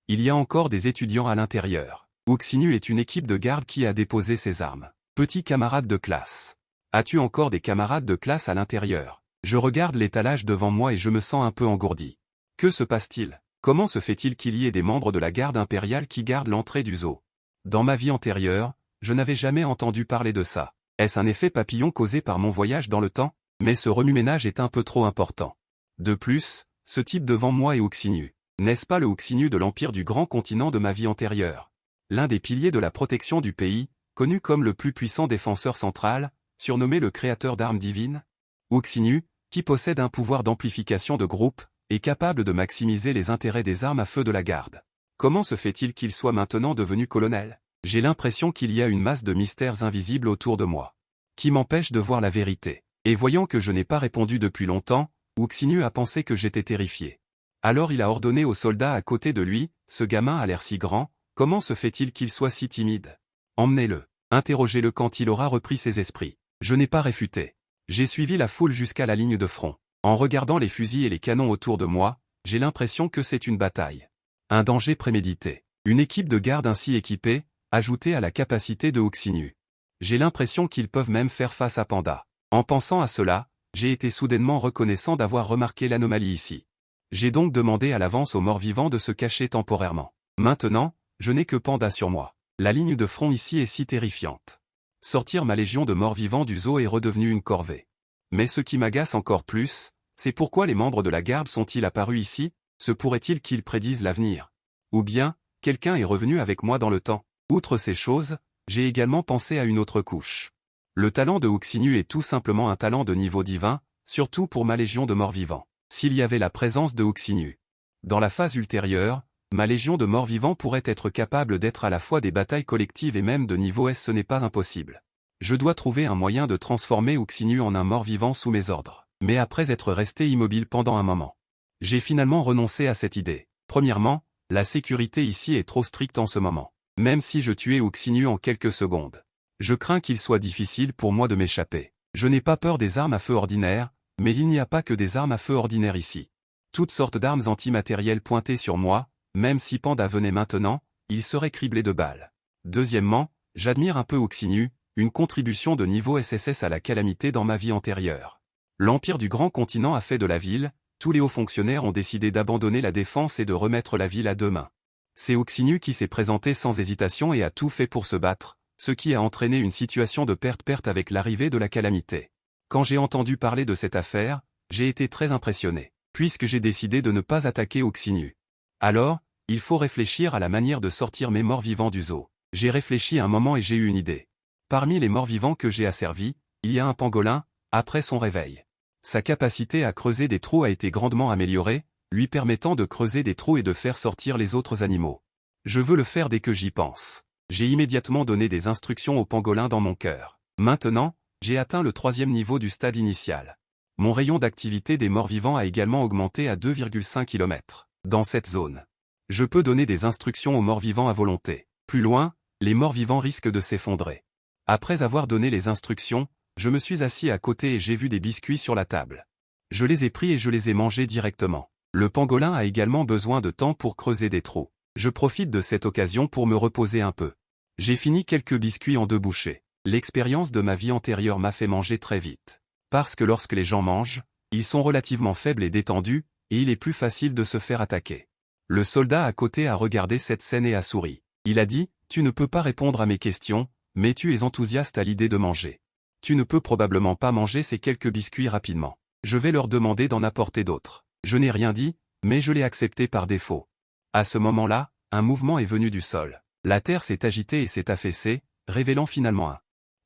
Il y a encore des étudiants à l'intérieur. Wu Xinyu est une équipe de garde qui a déposé ses armes. Petit camarade de classe. As-tu encore des camarades de classe à l'intérieur? Je regarde l'étalage devant moi et je me sens un peu engourdi. Que se passe-t-il? Comment se fait-il qu'il y ait des membres de la garde impériale qui gardent l'entrée du zoo? Dans ma vie antérieure, je n'avais jamais entendu parler de ça. Est-ce un effet papillon causé par mon voyage dans le temps? Mais ce remue-ménage est un peu trop important. De plus, ce type devant moi est Wu Xinyu. N'est-ce pas le Wu Xinyu de l'Empire du Grand Continent de ma vie antérieure? L'un des piliers de la protection du pays, connu comme le plus puissant défenseur central, surnommé le créateur d'armes divines? Wu Xinyu, qui possède un pouvoir d'amplification de groupe, est capable de maximiser les intérêts des armes à feu de la garde. Comment se fait-il qu'il soit maintenant devenu colonel? J'ai l'impression qu'il y a une masse de mystères invisibles autour de moi, qui m'empêche de voir la vérité. Et voyant que je n'ai pas répondu depuis longtemps, Wu Xinyu a pensé que j'étais terrifié. Alors il a ordonné aux soldats à côté de lui, ce gamin a l'air si grand, comment se fait-il qu'il soit si timide? Emmenez-le. Interrogez-le quand il aura repris ses esprits. Je n'ai pas réfuté. J'ai suivi la foule jusqu'à la ligne de front. En regardant les fusils et les canons autour de moi, j'ai l'impression que c'est une bataille. Un danger prémédité. Une équipe de garde ainsi équipée, ajoutée à la capacité de Oxinu. J'ai l'impression qu'ils peuvent même faire face à Panda. En pensant à cela, j'ai été soudainement reconnaissant d'avoir remarqué l'anomalie ici. J'ai donc demandé à l'avance aux morts-vivants de se cacher temporairement. Maintenant, je n'ai que Panda sur moi. La ligne de front ici est si terrifiante. Sortir ma légion de morts-vivants du zoo est redevenu une corvée. Mais ce qui m'agace encore plus, c'est pourquoi les membres de la garde sont-ils apparus ici? Se pourrait-il qu'ils prédisent l'avenir? Ou bien, quelqu'un est revenu avec moi dans le temps? Outre ces choses, j'ai également pensé à une autre couche. Le talent de Oxinu est tout simplement un talent de niveau divin, surtout pour ma légion de morts-vivants. S'il y avait la présence de Oxinu. Dans la phase ultérieure, ma légion de morts-vivants pourrait être capable d'être à la fois des batailles collectives et même de niveau S. Ce n'est pas impossible. Je dois trouver un moyen de transformer Oxinu en un mort-vivant sous mes ordres. Mais après être resté immobile pendant un moment, j'ai finalement renoncé à cette idée. Premièrement, la sécurité ici est trop stricte en ce moment. Même si je tuais Oxinu en quelques secondes, je crains qu'il soit difficile pour moi de m'échapper. Je n'ai pas peur des armes à feu ordinaires, mais il n'y a pas que des armes à feu ordinaires ici. Toutes sortes d'armes antimatérielles pointées sur moi, même si Panda venait maintenant, il serait criblé de balles. Deuxièmement, j'admire un peu Oxinu, une contribution de niveau SSS à la calamité dans ma vie antérieure. L'Empire du Grand Continent a fait de la ville, tous les hauts fonctionnaires ont décidé d'abandonner la défense et de remettre la ville à deux mains. C'est Oxinu qui s'est présenté sans hésitation et a tout fait pour se battre, ce qui a entraîné une situation de perte-perte avec l'arrivée de la calamité. Quand j'ai entendu parler de cette affaire, j'ai été très impressionné, puisque j'ai décidé de ne pas attaquer Oxinu. Alors, il faut réfléchir à la manière de sortir mes morts-vivants du zoo. J'ai réfléchi un moment et j'ai eu une idée. Parmi les morts-vivants que j'ai asservis, il y a un pangolin, après son réveil. Sa capacité à creuser des trous a été grandement améliorée, lui permettant de creuser des trous et de faire sortir les autres animaux. Je veux le faire dès que j'y pense. J'ai immédiatement donné des instructions au pangolin dans mon cœur. Maintenant, j'ai atteint le 3e niveau du stade initial. Mon rayon d'activité des morts-vivants a également augmenté à 2,5 km. Dans cette zone, je peux donner des instructions aux morts-vivants à volonté. Plus loin, les morts-vivants risquent de s'effondrer. Après avoir donné les instructions, je me suis assis à côté et j'ai vu des biscuits sur la table. Je les ai pris et je les ai mangés directement. Le pangolin a également besoin de temps pour creuser des trous. Je profite de cette occasion pour me reposer un peu. J'ai fini quelques biscuits en 2 bouchées. L'expérience de ma vie antérieure m'a fait manger très vite. Parce que lorsque les gens mangent, ils sont relativement faibles et détendus, et il est plus facile de se faire attaquer. Le soldat à côté a regardé cette scène et a souri. Il a dit, « Tu ne peux pas répondre à mes questions, mais tu es enthousiaste à l'idée de manger. Tu ne peux probablement pas manger ces quelques biscuits rapidement. Je vais leur demander d'en apporter d'autres. » Je n'ai rien dit, mais je l'ai accepté par défaut. À ce moment-là, un mouvement est venu du sol. La terre s'est agitée et s'est affaissée, révélant finalement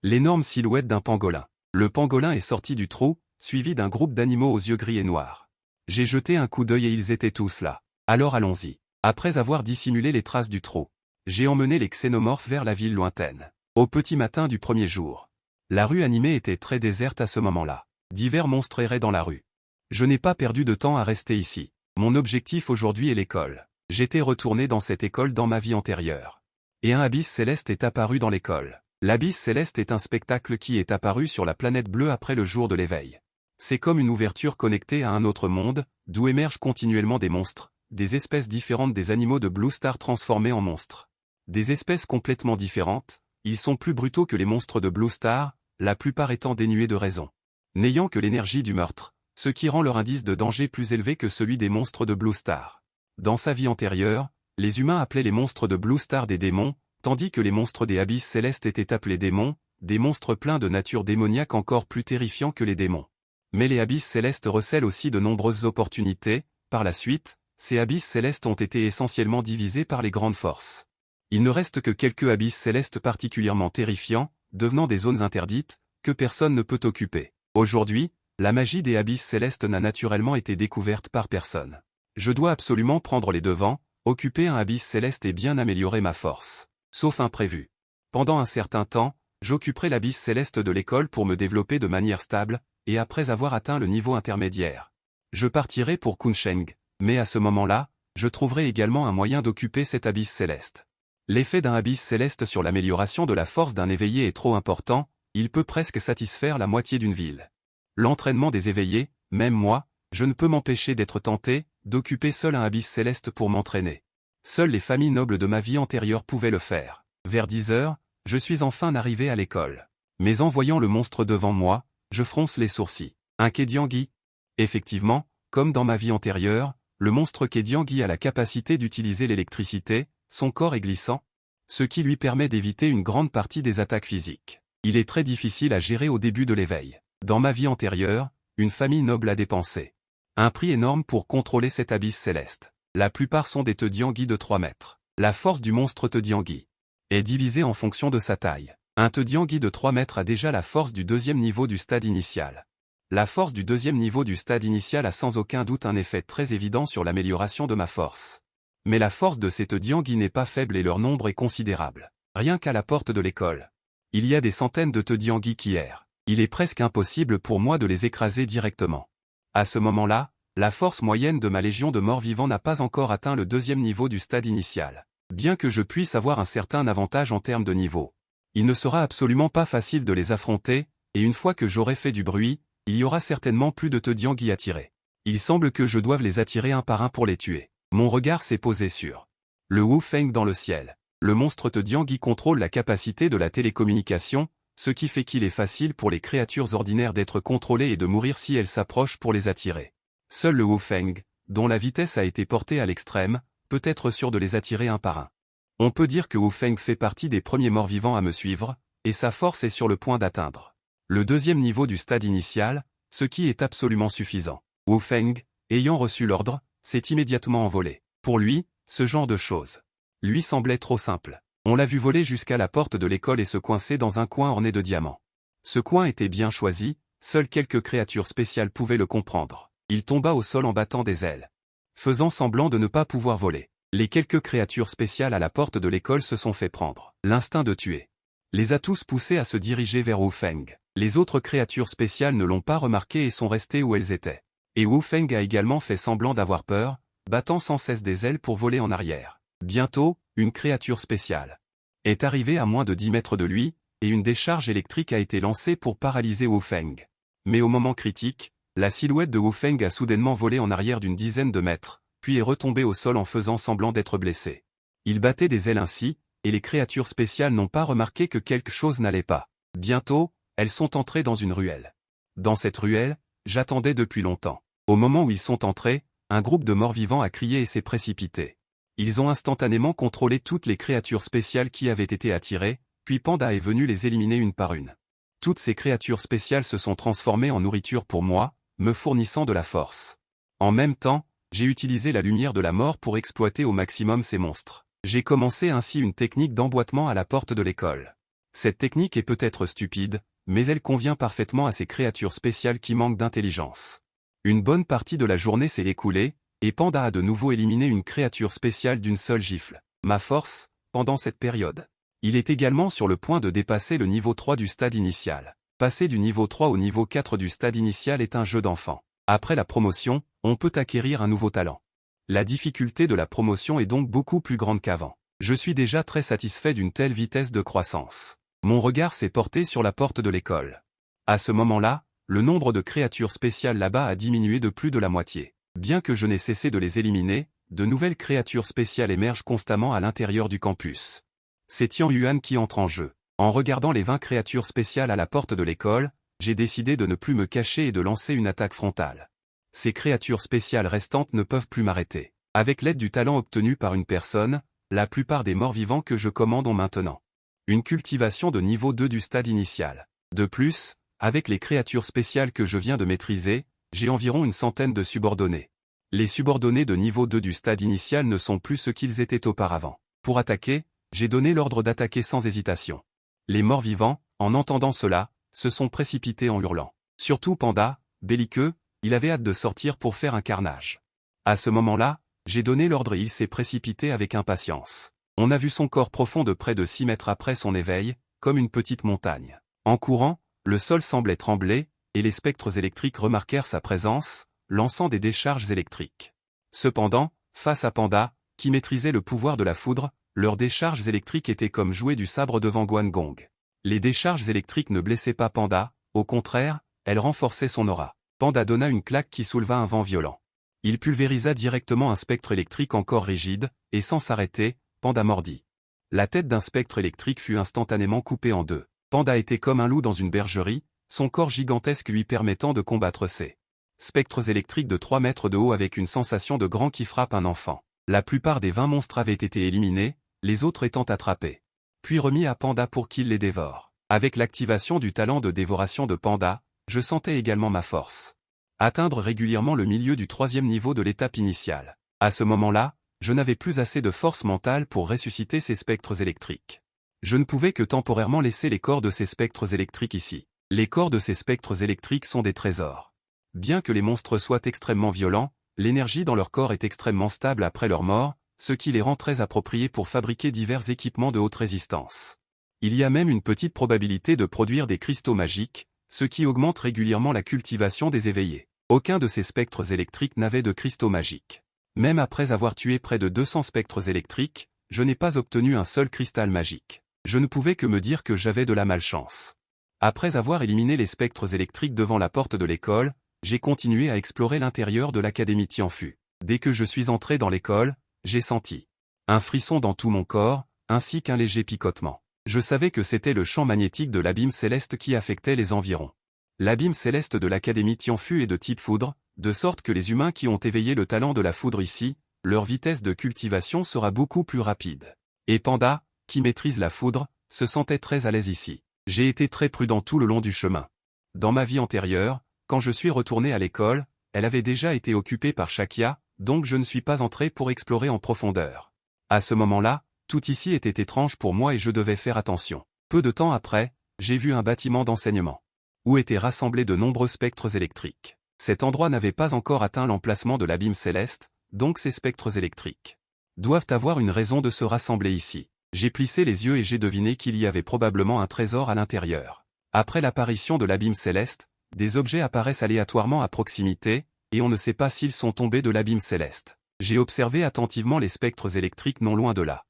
l'énorme silhouette d'un pangolin. Le pangolin est sorti du trou, suivi d'un groupe d'animaux aux yeux gris et noirs. J'ai jeté un coup d'œil et ils étaient tous là. Alors allons-y. Après avoir dissimulé les traces du trou, j'ai emmené les xénomorphes vers la ville lointaine. Au petit matin du premier jour. La rue animée était très déserte à ce moment-là. Divers monstres erraient dans la rue. Je n'ai pas perdu de temps à rester ici. Mon objectif aujourd'hui est l'école. J'étais retourné dans cette école dans ma vie antérieure. Et un abysse céleste est apparu dans l'école. L'abysse céleste est un spectacle qui est apparu sur la planète bleue après le jour de l'éveil. C'est comme une ouverture connectée à un autre monde, d'où émergent continuellement des monstres, des espèces différentes des animaux de Blue Star transformés en monstres. Des espèces complètement différentes, ils sont plus brutaux que les monstres de Blue Star, la plupart étant dénués de raison. N'ayant que l'énergie du meurtre, ce qui rend leur indice de danger plus élevé que celui des monstres de Blue Star. Dans sa vie antérieure, les humains appelaient les monstres de Blue Star des démons, tandis que les monstres des abysses célestes étaient appelés démons, des monstres pleins de nature démoniaque encore plus terrifiants que les démons. Mais les abysses célestes recèlent aussi de nombreuses opportunités. Par la suite, ces abysses célestes ont été essentiellement divisés par les grandes forces. Il ne reste que quelques abysses célestes particulièrement terrifiants, devenant des zones interdites, que personne ne peut occuper. Aujourd'hui, la magie des abysses célestes n'a naturellement été découverte par personne. Je dois absolument prendre les devants, occuper un abysse céleste et bien améliorer ma force. Sauf imprévu. Pendant un certain temps, j'occuperai l'abysse céleste de l'école pour me développer de manière stable, et après avoir atteint le niveau intermédiaire. Je partirai pour Kunsheng, mais à ce moment-là, je trouverai également un moyen d'occuper cet abysse céleste. L'effet d'un abysse céleste sur l'amélioration de la force d'un éveillé est trop important, il peut presque satisfaire la moitié d'une ville. L'entraînement des éveillés, même moi, je ne peux m'empêcher d'être tenté, d'occuper seul un abysse céleste pour m'entraîner. Seules les familles nobles de ma vie antérieure pouvaient le faire. Vers 10 heures, je suis enfin arrivé à l'école. Mais en voyant le monstre devant moi, je fronce les sourcils. Un Kediangui? Effectivement, comme dans ma vie antérieure, le monstre Kediangui a la capacité d'utiliser l'électricité, son corps est glissant, ce qui lui permet d'éviter une grande partie des attaques physiques. Il est très difficile à gérer au début de l'éveil. Dans ma vie antérieure, une famille noble a dépensé un prix énorme pour contrôler cet abysse céleste. La plupart sont des Tediangui de 3 mètres. La force du monstre Tediangui est divisée en fonction de sa taille. Un Tediangui de 3 mètres a déjà la force du deuxième niveau du stade initial. La force du deuxième niveau du stade initial a sans aucun doute un effet très évident sur l'amélioration de ma force. Mais la force de ces Tediangui n'est pas faible et leur nombre est considérable. Rien qu'à la porte de l'école, il y a des centaines de Tediangui qui errent. Il est presque impossible pour moi de les écraser directement. À ce moment-là, la force moyenne de ma légion de morts-vivants n'a pas encore atteint le deuxième niveau du stade initial. Bien que je puisse avoir un certain avantage en termes de niveau, il ne sera absolument pas facile de les affronter, et une fois que j'aurai fait du bruit, il y aura certainement plus de Tediangui à tirer. Il semble que je doive les attirer un par un pour les tuer. Mon regard s'est posé sur le Wu Feng dans le ciel. Le monstre Tediangui contrôle la capacité de la télécommunication, ce qui fait qu'il est facile pour les créatures ordinaires d'être contrôlées et de mourir si elles s'approchent pour les attirer. Seul le Wu Feng, dont la vitesse a été portée à l'extrême, peut être sûr de les attirer un par un. On peut dire que Wu Feng fait partie des premiers morts-vivants à me suivre, et sa force est sur le point d'atteindre le deuxième niveau du stade initial, ce qui est absolument suffisant. Wu Feng, ayant reçu l'ordre, s'est immédiatement envolé. Pour lui, ce genre de choses lui semblait trop simple. On l'a vu voler jusqu'à la porte de l'école et se coincer dans un coin orné de diamants. Ce coin était bien choisi, seules quelques créatures spéciales pouvaient le comprendre. Il tomba au sol en battant des ailes, faisant semblant de ne pas pouvoir voler. Les quelques créatures spéciales à la porte de l'école se sont fait prendre. L'instinct de tuer les a tous poussés à se diriger vers Wu Feng. Les autres créatures spéciales ne l'ont pas remarqué et sont restées où elles étaient. Et Wu Feng a également fait semblant d'avoir peur, battant sans cesse des ailes pour voler en arrière. Bientôt, une créature spéciale est arrivée à moins de 10 mètres de lui, et une décharge électrique a été lancée pour paralyser Wu Feng. Mais au moment critique, la silhouette de Wu Feng a soudainement volé en arrière d'une dizaine de mètres, puis est retombée au sol en faisant semblant d'être blessé. Il battait des ailes ainsi, et les créatures spéciales n'ont pas remarqué que quelque chose n'allait pas. Bientôt, elles sont entrées dans une ruelle. Dans cette ruelle, j'attendais depuis longtemps. Au moment où ils sont entrés, un groupe de morts-vivants a crié et s'est précipité. Ils ont instantanément contrôlé toutes les créatures spéciales qui avaient été attirées, puis Panda est venu les éliminer une par une. Toutes ces créatures spéciales se sont transformées en nourriture pour moi, me fournissant de la force. En même temps, j'ai utilisé la lumière de la mort pour exploiter au maximum ces monstres. J'ai commencé ainsi une technique d'emboîtement à la porte de l'école. Cette technique est peut-être stupide, mais elle convient parfaitement à ces créatures spéciales qui manquent d'intelligence. Une bonne partie de la journée s'est écoulée, et Panda a de nouveau éliminé une créature spéciale d'une seule gifle. Ma force, pendant cette période. Il est également sur le point de dépasser le niveau 3 du stade initial. Passer du niveau 3 au niveau 4 du stade initial est un jeu d'enfant. Après la promotion, on peut acquérir un nouveau talent. La difficulté de la promotion est donc beaucoup plus grande qu'avant. Je suis déjà très satisfait d'une telle vitesse de croissance. Mon regard s'est porté sur la porte de l'école. À ce moment-là, le nombre de créatures spéciales là-bas a diminué de plus de la moitié. Bien que je n'ai cessé de les éliminer, de nouvelles créatures spéciales émergent constamment à l'intérieur du campus. C'est Tian Yuan qui entre en jeu. En regardant les 20 créatures spéciales à la porte de l'école, j'ai décidé de ne plus me cacher et de lancer une attaque frontale. Ces créatures spéciales restantes ne peuvent plus m'arrêter. Avec l'aide du talent obtenu par une personne, la plupart des morts-vivants que je commande ont maintenant une cultivation de niveau 2 du stade initial. De plus, avec les créatures spéciales que je viens de maîtriser, j'ai environ une centaine de subordonnés. Les subordonnés de niveau 2 du stade initial ne sont plus ce qu'ils étaient auparavant. Pour attaquer, j'ai donné l'ordre d'attaquer sans hésitation. Les morts-vivants, en entendant cela, se sont précipités en hurlant. Surtout Panda, belliqueux, il avait hâte de sortir pour faire un carnage. À ce moment-là, j'ai donné l'ordre et il s'est précipité avec impatience. On a vu son corps profond de près de 6 mètres après son éveil, comme une petite montagne. En courant, le sol semblait trembler, et les spectres électriques remarquèrent sa présence, lançant des décharges électriques. Cependant, face à Panda, qui maîtrisait le pouvoir de la foudre, leurs décharges électriques étaient comme jouer du sabre devant Guangong. Les décharges électriques ne blessaient pas Panda, au contraire, elles renforçaient son aura. Panda donna une claque qui souleva un vent violent. Il pulvérisa directement un spectre électrique encore rigide, et sans s'arrêter, Panda mordit. La tête d'un spectre électrique fut instantanément coupée en deux. Panda était comme un loup dans une bergerie, son corps gigantesque lui permettant de combattre ces spectres électriques de 3 mètres de haut avec une sensation de grand qui frappe un enfant. La plupart des 20 monstres avaient été éliminés, les autres étant attrapés. Puis remis à Panda pour qu'il les dévore. Avec l'activation du talent de dévoration de Panda, je sentais également ma force atteindre régulièrement le milieu du 3e niveau de l'étape initiale. À ce moment-là, je n'avais plus assez de force mentale pour ressusciter ces spectres électriques. Je ne pouvais que temporairement laisser les corps de ces spectres électriques ici. Les corps de ces spectres électriques sont des trésors. Bien que les monstres soient extrêmement violents, l'énergie dans leur corps est extrêmement stable après leur mort, ce qui les rend très appropriés pour fabriquer divers équipements de haute résistance. Il y a même une petite probabilité de produire des cristaux magiques, ce qui augmente régulièrement la cultivation des éveillés. Aucun de ces spectres électriques n'avait de cristaux magiques. Même après avoir tué près de 200 spectres électriques, je n'ai pas obtenu un seul cristal magique. Je ne pouvais que me dire que j'avais de la malchance. Après avoir éliminé les spectres électriques devant la porte de l'école, j'ai continué à explorer l'intérieur de l'académie Tianfu. Dès que je suis entré dans l'école, j'ai senti un frisson dans tout mon corps, ainsi qu'un léger picotement. Je savais que c'était le champ magnétique de l'abîme céleste qui affectait les environs. L'abîme céleste de l'académie Tianfu est de type foudre, de sorte que les humains qui ont éveillé le talent de la foudre ici, leur vitesse de cultivation sera beaucoup plus rapide. Et Panda, qui maîtrise la foudre, se sentait très à l'aise ici. J'ai été très prudent tout le long du chemin. Dans ma vie antérieure, quand je suis retourné à l'école, elle avait déjà été occupée par Shakya, donc je ne suis pas entré pour explorer en profondeur. À ce moment-là, tout ici était étrange pour moi et je devais faire attention. Peu de temps après, j'ai vu un bâtiment d'enseignement où étaient rassemblés de nombreux spectres électriques. Cet endroit n'avait pas encore atteint l'emplacement de l'abîme céleste, donc ces spectres électriques doivent avoir une raison de se rassembler ici. J'ai plissé les yeux et j'ai deviné qu'il y avait probablement un trésor à l'intérieur. Après l'apparition de l'abîme céleste, des objets apparaissent aléatoirement à proximité, et on ne sait pas s'ils sont tombés de l'abîme céleste. J'ai observé attentivement les spectres électriques non loin de là.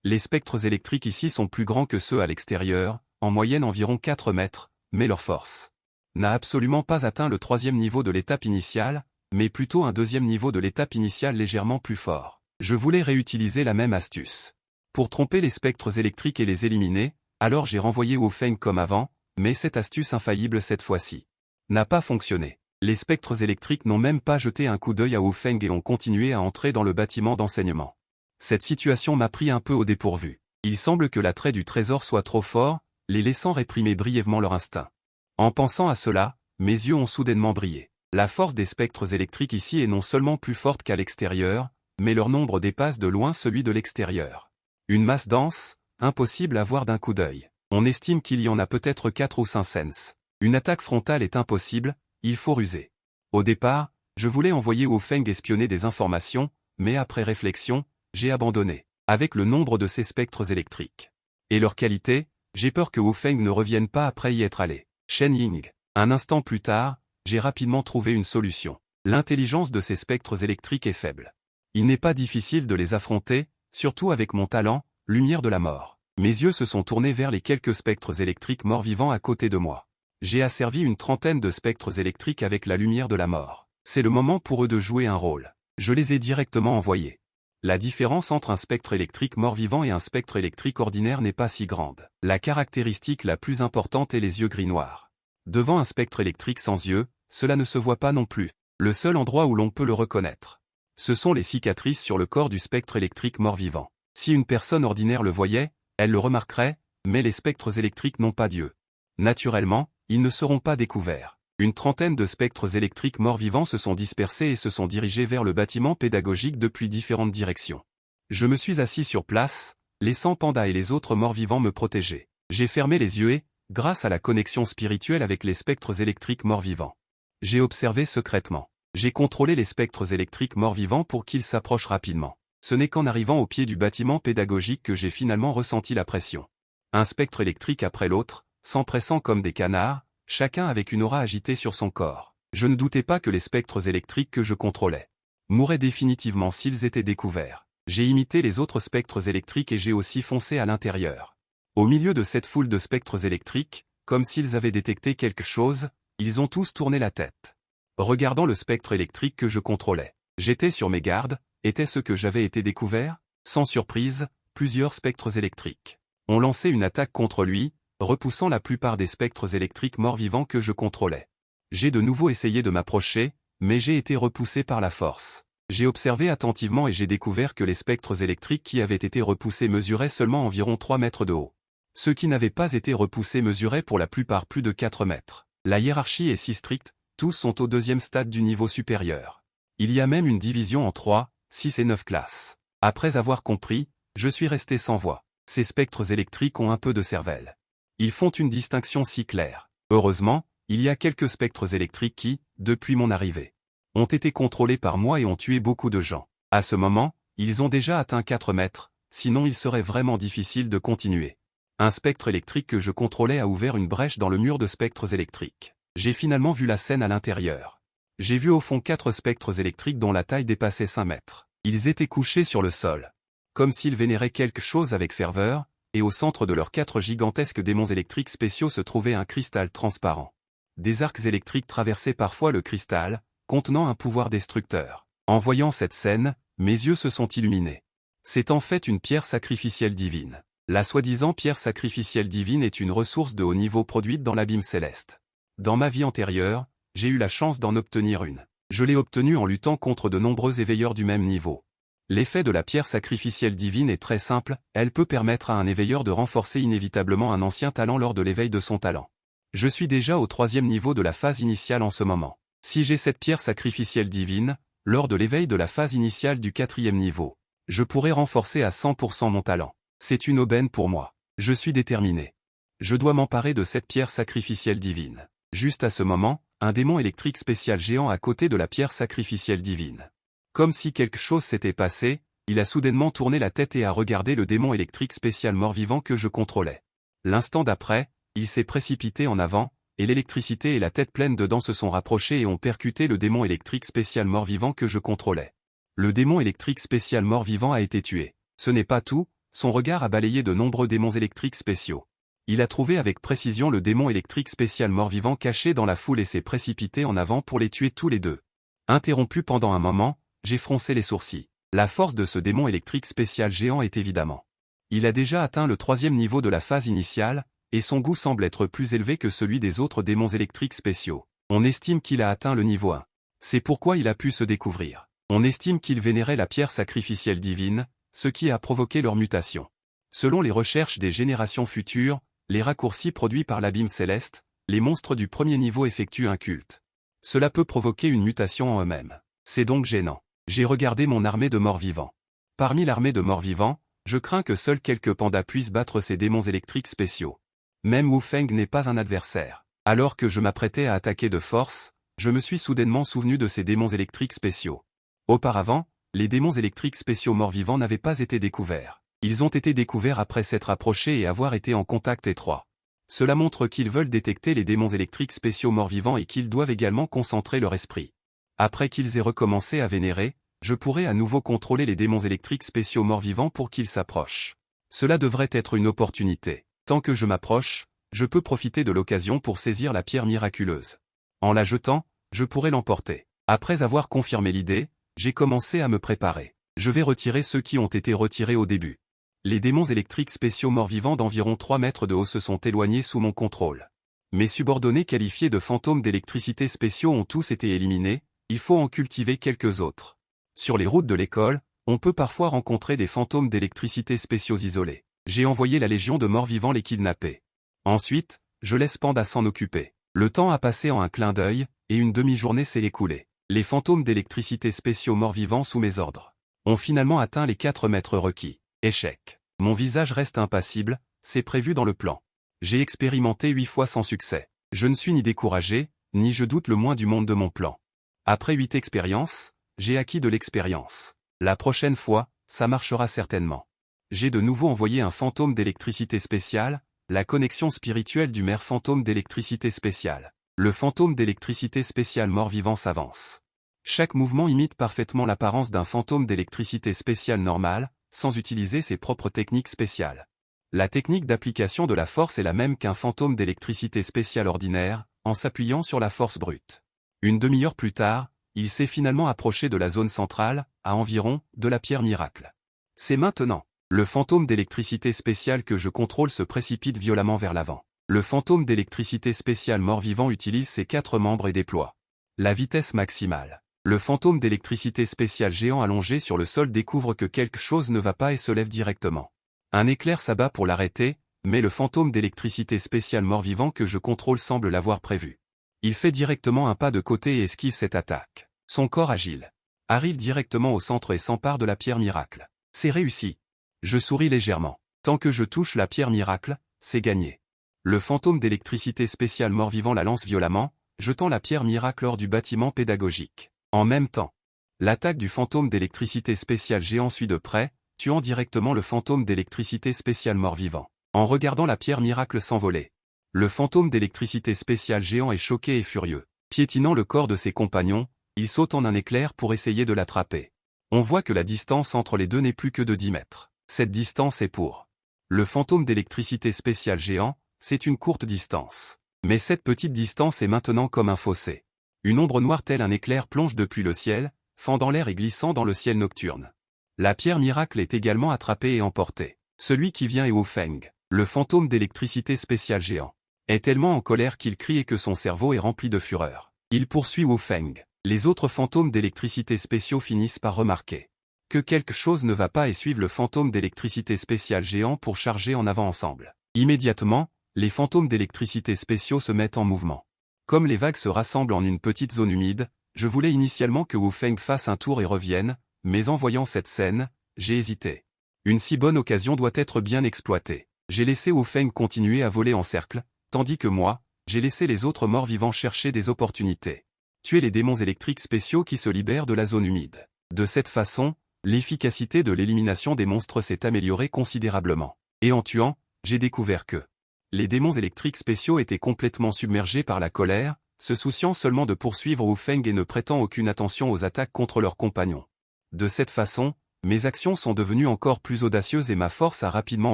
Les spectres électriques ici sont plus grands que ceux à l'extérieur, en moyenne environ 4 mètres, mais leur force n'a absolument pas atteint le 3e niveau de l'étape initiale, mais plutôt un 2e niveau de l'étape initiale légèrement plus fort. Je voulais réutiliser la même astuce pour tromper les spectres électriques et les éliminer, alors j'ai renvoyé Wu Feng comme avant, mais cette astuce infaillible cette fois-ci n'a pas fonctionné. Les spectres électriques n'ont même pas jeté un coup d'œil à Wu Feng et ont continué à entrer dans le bâtiment d'enseignement. Cette situation m'a pris un peu au dépourvu. Il semble que l'attrait du trésor soit trop fort, les laissant réprimer brièvement leur instinct. En pensant à cela, mes yeux ont soudainement brillé. La force des spectres électriques ici est non seulement plus forte qu'à l'extérieur, mais leur nombre dépasse de loin celui de l'extérieur. Une masse dense, impossible à voir d'un coup d'œil. On estime qu'il y en a peut-être 4 ou 5 sens. Une attaque frontale est impossible, il faut ruser. Au départ, je voulais envoyer Wu Feng espionner des informations, mais après réflexion, j'ai abandonné. Avec le nombre de ces spectres électriques et leur qualité, j'ai peur que Wu Feng ne revienne pas après y être allé. Shen Ying. Un instant plus tard, j'ai rapidement trouvé une solution. L'intelligence de ces spectres électriques est faible. Il n'est pas difficile de les affronter, surtout avec mon talent, lumière de la mort. Mes yeux se sont tournés vers les quelques spectres électriques morts-vivants à côté de moi. J'ai asservi une trentaine de spectres électriques avec la lumière de la mort. C'est le moment pour eux de jouer un rôle. Je les ai directement envoyés. La différence entre un spectre électrique mort-vivant et un spectre électrique ordinaire n'est pas si grande. La caractéristique la plus importante est les yeux gris-noirs. Devant un spectre électrique sans yeux, cela ne se voit pas non plus. Le seul endroit où l'on peut le reconnaître, ce sont les cicatrices sur le corps du spectre électrique mort-vivant. Si une personne ordinaire le voyait, elle le remarquerait, mais les spectres électriques n'ont pas d'yeux. Naturellement, ils ne seront pas découverts. Une trentaine de spectres électriques morts-vivants se sont dispersés et se sont dirigés vers le bâtiment pédagogique depuis différentes directions. Je me suis assis sur place, laissant Panda et les autres morts-vivants me protéger. J'ai fermé les yeux et, grâce à la connexion spirituelle avec les spectres électriques morts-vivants, j'ai observé secrètement. J'ai contrôlé les spectres électriques morts-vivants pour qu'ils s'approchent rapidement. Ce n'est qu'en arrivant au pied du bâtiment pédagogique que j'ai finalement ressenti la pression. Un spectre électrique après l'autre, s'empressant comme des canards, chacun avec une aura agitée sur son corps. Je ne doutais pas que les spectres électriques que je contrôlais mourraient définitivement s'ils étaient découverts. J'ai imité les autres spectres électriques et j'ai aussi foncé à l'intérieur. Au milieu de cette foule de spectres électriques, comme s'ils avaient détecté quelque chose, ils ont tous tourné la tête. Regardant le spectre électrique que je contrôlais. J'étais sur mes gardes, était-ce que j'avais été découvert? Sans surprise, plusieurs spectres électriques ont lancé une attaque contre lui, repoussant la plupart des spectres électriques morts-vivants que je contrôlais. J'ai de nouveau essayé de m'approcher, mais j'ai été repoussé par la force. J'ai observé attentivement et j'ai découvert que les spectres électriques qui avaient été repoussés mesuraient seulement environ 3 mètres de haut. Ceux qui n'avaient pas été repoussés mesuraient pour la plupart plus de 4 mètres. La hiérarchie est si stricte, tous sont au deuxième stade du niveau supérieur. Il y a même une division en 3, 6 et 9 classes. Après avoir compris, je suis resté sans voix. Ces spectres électriques ont un peu de cervelle. Ils font une distinction si claire. Heureusement, il y a quelques spectres électriques qui, depuis mon arrivée, ont été contrôlés par moi et ont tué beaucoup de gens. À ce moment, ils ont déjà atteint 4 mètres, sinon il serait vraiment difficile de continuer. Un spectre électrique que je contrôlais a ouvert une brèche dans le mur de spectres électriques. J'ai finalement vu la scène à l'intérieur. J'ai vu au fond 4 spectres électriques dont la taille dépassait 5 mètres. Ils étaient couchés sur le sol. Comme s'ils vénéraient quelque chose avec ferveur, et au centre de leurs 4 gigantesques démons électriques spéciaux se trouvait un cristal transparent. Des arcs électriques traversaient parfois le cristal, contenant un pouvoir destructeur. En voyant cette scène, mes yeux se sont illuminés. C'est en fait une pierre sacrificielle divine. La soi-disant pierre sacrificielle divine est une ressource de haut niveau produite dans l'abîme céleste. Dans ma vie antérieure, j'ai eu la chance d'en obtenir une. Je l'ai obtenue en luttant contre de nombreux éveilleurs du même niveau. L'effet de la pierre sacrificielle divine est très simple, elle peut permettre à un éveilleur de renforcer inévitablement un ancien talent lors de l'éveil de son talent. Je suis déjà au 3e niveau de la phase initiale en ce moment. Si j'ai cette pierre sacrificielle divine, lors de l'éveil de la phase initiale du 4e niveau, je pourrais renforcer à 100% mon talent. C'est une aubaine pour moi. Je suis déterminé. Je dois m'emparer de cette pierre sacrificielle divine. Juste à ce moment, un démon électrique spécial géant à côté de la pierre sacrificielle divine. Comme si quelque chose s'était passé, il a soudainement tourné la tête et a regardé le démon électrique spécial mort-vivant que je contrôlais. L'instant d'après, il s'est précipité en avant, et l'électricité et la tête pleine dedans se sont rapprochés et ont percuté le démon électrique spécial mort-vivant que je contrôlais. Le démon électrique spécial mort-vivant a été tué. Ce n'est pas tout, son regard a balayé de nombreux démons électriques spéciaux. Il a trouvé avec précision le démon électrique spécial mort-vivant caché dans la foule et s'est précipité en avant pour les tuer tous les deux. Interrompu pendant un moment, j'ai froncé les sourcils. La force de ce démon électrique spécial géant est évidemment. Il a déjà atteint le 3e niveau de la phase initiale, et son goût semble être plus élevé que celui des autres démons électriques spéciaux. On estime qu'il a atteint le niveau 1. C'est pourquoi il a pu se découvrir. On estime qu'il vénérait la pierre sacrificielle divine, ce qui a provoqué leur mutation. Selon les recherches des générations futures, les raccourcis produits par l'abîme céleste, les monstres du 1er niveau effectuent un culte. Cela peut provoquer une mutation en eux-mêmes. C'est donc gênant. J'ai regardé mon armée de morts-vivants. Parmi l'armée de morts-vivants, je crains que seuls quelques pandas puissent battre ces démons électriques spéciaux. Même Wu Feng n'est pas un adversaire. Alors que je m'apprêtais à attaquer de force, je me suis soudainement souvenu de ces démons électriques spéciaux. Auparavant, les démons électriques spéciaux morts-vivants n'avaient pas été découverts. Ils ont été découverts après s'être approchés et avoir été en contact étroit. Cela montre qu'ils veulent détecter les démons électriques spéciaux morts-vivants et qu'ils doivent également concentrer leur esprit. Après qu'ils aient recommencé à vénérer, je pourrai à nouveau contrôler les démons électriques spéciaux morts-vivants pour qu'ils s'approchent. Cela devrait être une opportunité. Tant que je m'approche, je peux profiter de l'occasion pour saisir la pierre miraculeuse. En la jetant, je pourrai l'emporter. Après avoir confirmé l'idée, j'ai commencé à me préparer. Je vais retirer ceux qui ont été retirés au début. Les démons électriques spéciaux morts-vivants d'environ 3 mètres de haut se sont éloignés sous mon contrôle. Mes subordonnés qualifiés de fantômes d'électricité spéciaux ont tous été éliminés, il faut en cultiver quelques autres. Sur les routes de l'école, on peut parfois rencontrer des fantômes d'électricité spéciaux isolés. J'ai envoyé la légion de morts-vivants les kidnapper. Ensuite, je laisse Panda s'en occuper. Le temps a passé en un clin d'œil, et une demi-journée s'est écoulée. Les fantômes d'électricité spéciaux morts-vivants sous mes ordres ont finalement atteint les 4 mètres requis. Échec. Mon visage reste impassible, c'est prévu dans le plan. J'ai expérimenté 8 fois sans succès. Je ne suis ni découragé, ni je doute le moins du monde de mon plan. Après 8 expériences, j'ai acquis de l'expérience. La prochaine fois, ça marchera certainement. J'ai de nouveau envoyé un fantôme d'électricité spéciale, la connexion spirituelle du maire fantôme d'électricité spéciale. Le fantôme d'électricité spéciale mort-vivant s'avance. Chaque mouvement imite parfaitement l'apparence d'un fantôme d'électricité spéciale normale, sans utiliser ses propres techniques spéciales. La technique d'application de la force est la même qu'un fantôme d'électricité spéciale ordinaire, en s'appuyant sur la force brute. Une demi-heure plus tard, il s'est finalement approché de la zone centrale, à environ, de la pierre miracle. C'est maintenant. Le fantôme d'électricité spéciale que je contrôle se précipite violemment vers l'avant. Le fantôme d'électricité spéciale mort-vivant utilise ses 4 membres et déploie la vitesse maximale. Le fantôme d'électricité spéciale géant allongé sur le sol découvre que quelque chose ne va pas et se lève directement. Un éclair s'abat pour l'arrêter, mais le fantôme d'électricité spéciale mort-vivant que je contrôle semble l'avoir prévu. Il fait directement un pas de côté et esquive cette attaque. Son corps agile arrive directement au centre et s'empare de la pierre miracle. C'est réussi. Je souris légèrement. Tant que je touche la pierre miracle, c'est gagné. Le fantôme d'électricité spéciale mort-vivant la lance violemment, jetant la pierre miracle hors du bâtiment pédagogique. En même temps, l'attaque du fantôme d'électricité spéciale géant suit de près, tuant directement le fantôme d'électricité spéciale mort-vivant. En regardant la pierre miracle s'envoler, le fantôme d'électricité spéciale géant est choqué et furieux. Piétinant le corps de ses compagnons, il saute en un éclair pour essayer de l'attraper. On voit que la distance entre les deux n'est plus que de 10 mètres. Cette distance est pour le fantôme d'électricité spéciale géant, c'est une courte distance. Mais cette petite distance est maintenant comme un fossé. Une ombre noire telle un éclair plonge depuis le ciel, fendant l'air et glissant dans le ciel nocturne. La pierre miracle est également attrapée et emportée. Celui qui vient est Wu Feng, le fantôme d'électricité spéciale géant. Est tellement en colère qu'il crie et que son cerveau est rempli de fureur. Il poursuit Wu Feng. Les autres fantômes d'électricité spéciaux finissent par remarquer que quelque chose ne va pas et suivent le fantôme d'électricité spéciale géant pour charger en avant ensemble. Immédiatement, les fantômes d'électricité spéciaux se mettent en mouvement. Comme les vagues se rassemblent en une petite zone humide, je voulais initialement que Wu Feng fasse un tour et revienne, mais en voyant cette scène, j'ai hésité. Une si bonne occasion doit être bien exploitée. J'ai laissé Wu Feng continuer à voler en cercle, tandis que moi, j'ai laissé les autres morts-vivants chercher des opportunités. Tuer les démons électriques spéciaux qui se libèrent de la zone humide. De cette façon, l'efficacité de l'élimination des monstres s'est améliorée considérablement. Et en tuant, j'ai découvert que les démons électriques spéciaux étaient complètement submergés par la colère, se souciant seulement de poursuivre Wu Feng et ne prêtant aucune attention aux attaques contre leurs compagnons. De cette façon, mes actions sont devenues encore plus audacieuses et ma force a rapidement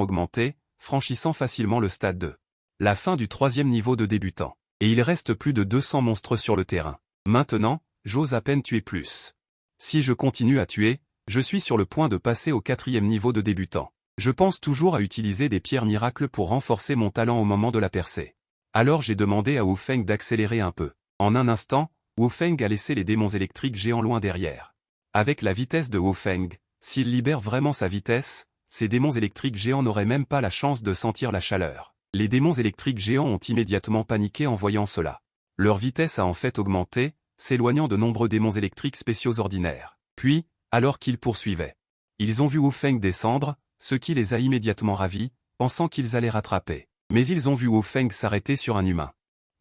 augmenté, franchissant facilement le stade 2. La fin du 3e niveau de débutant. Et il reste plus de 200 monstres sur le terrain. Maintenant, j'ose à peine tuer plus. Si je continue à tuer, je suis sur le point de passer au 4e niveau de débutant. Je pense toujours à utiliser des pierres miracles pour renforcer mon talent au moment de la percée. Alors j'ai demandé à Wu Feng d'accélérer un peu. En un instant, Wu Feng a laissé les démons électriques géants loin derrière. Avec la vitesse de Wu Feng, s'il libère vraiment sa vitesse, ces démons électriques géants n'auraient même pas la chance de sentir la chaleur. Les démons électriques géants ont immédiatement paniqué en voyant cela. Leur vitesse a en fait augmenté, s'éloignant de nombreux démons électriques spéciaux ordinaires. Puis, alors qu'ils poursuivaient, ils ont vu Wu Feng descendre, ce qui les a immédiatement ravis, pensant qu'ils allaient rattraper. Mais ils ont vu Wu Feng s'arrêter sur un humain.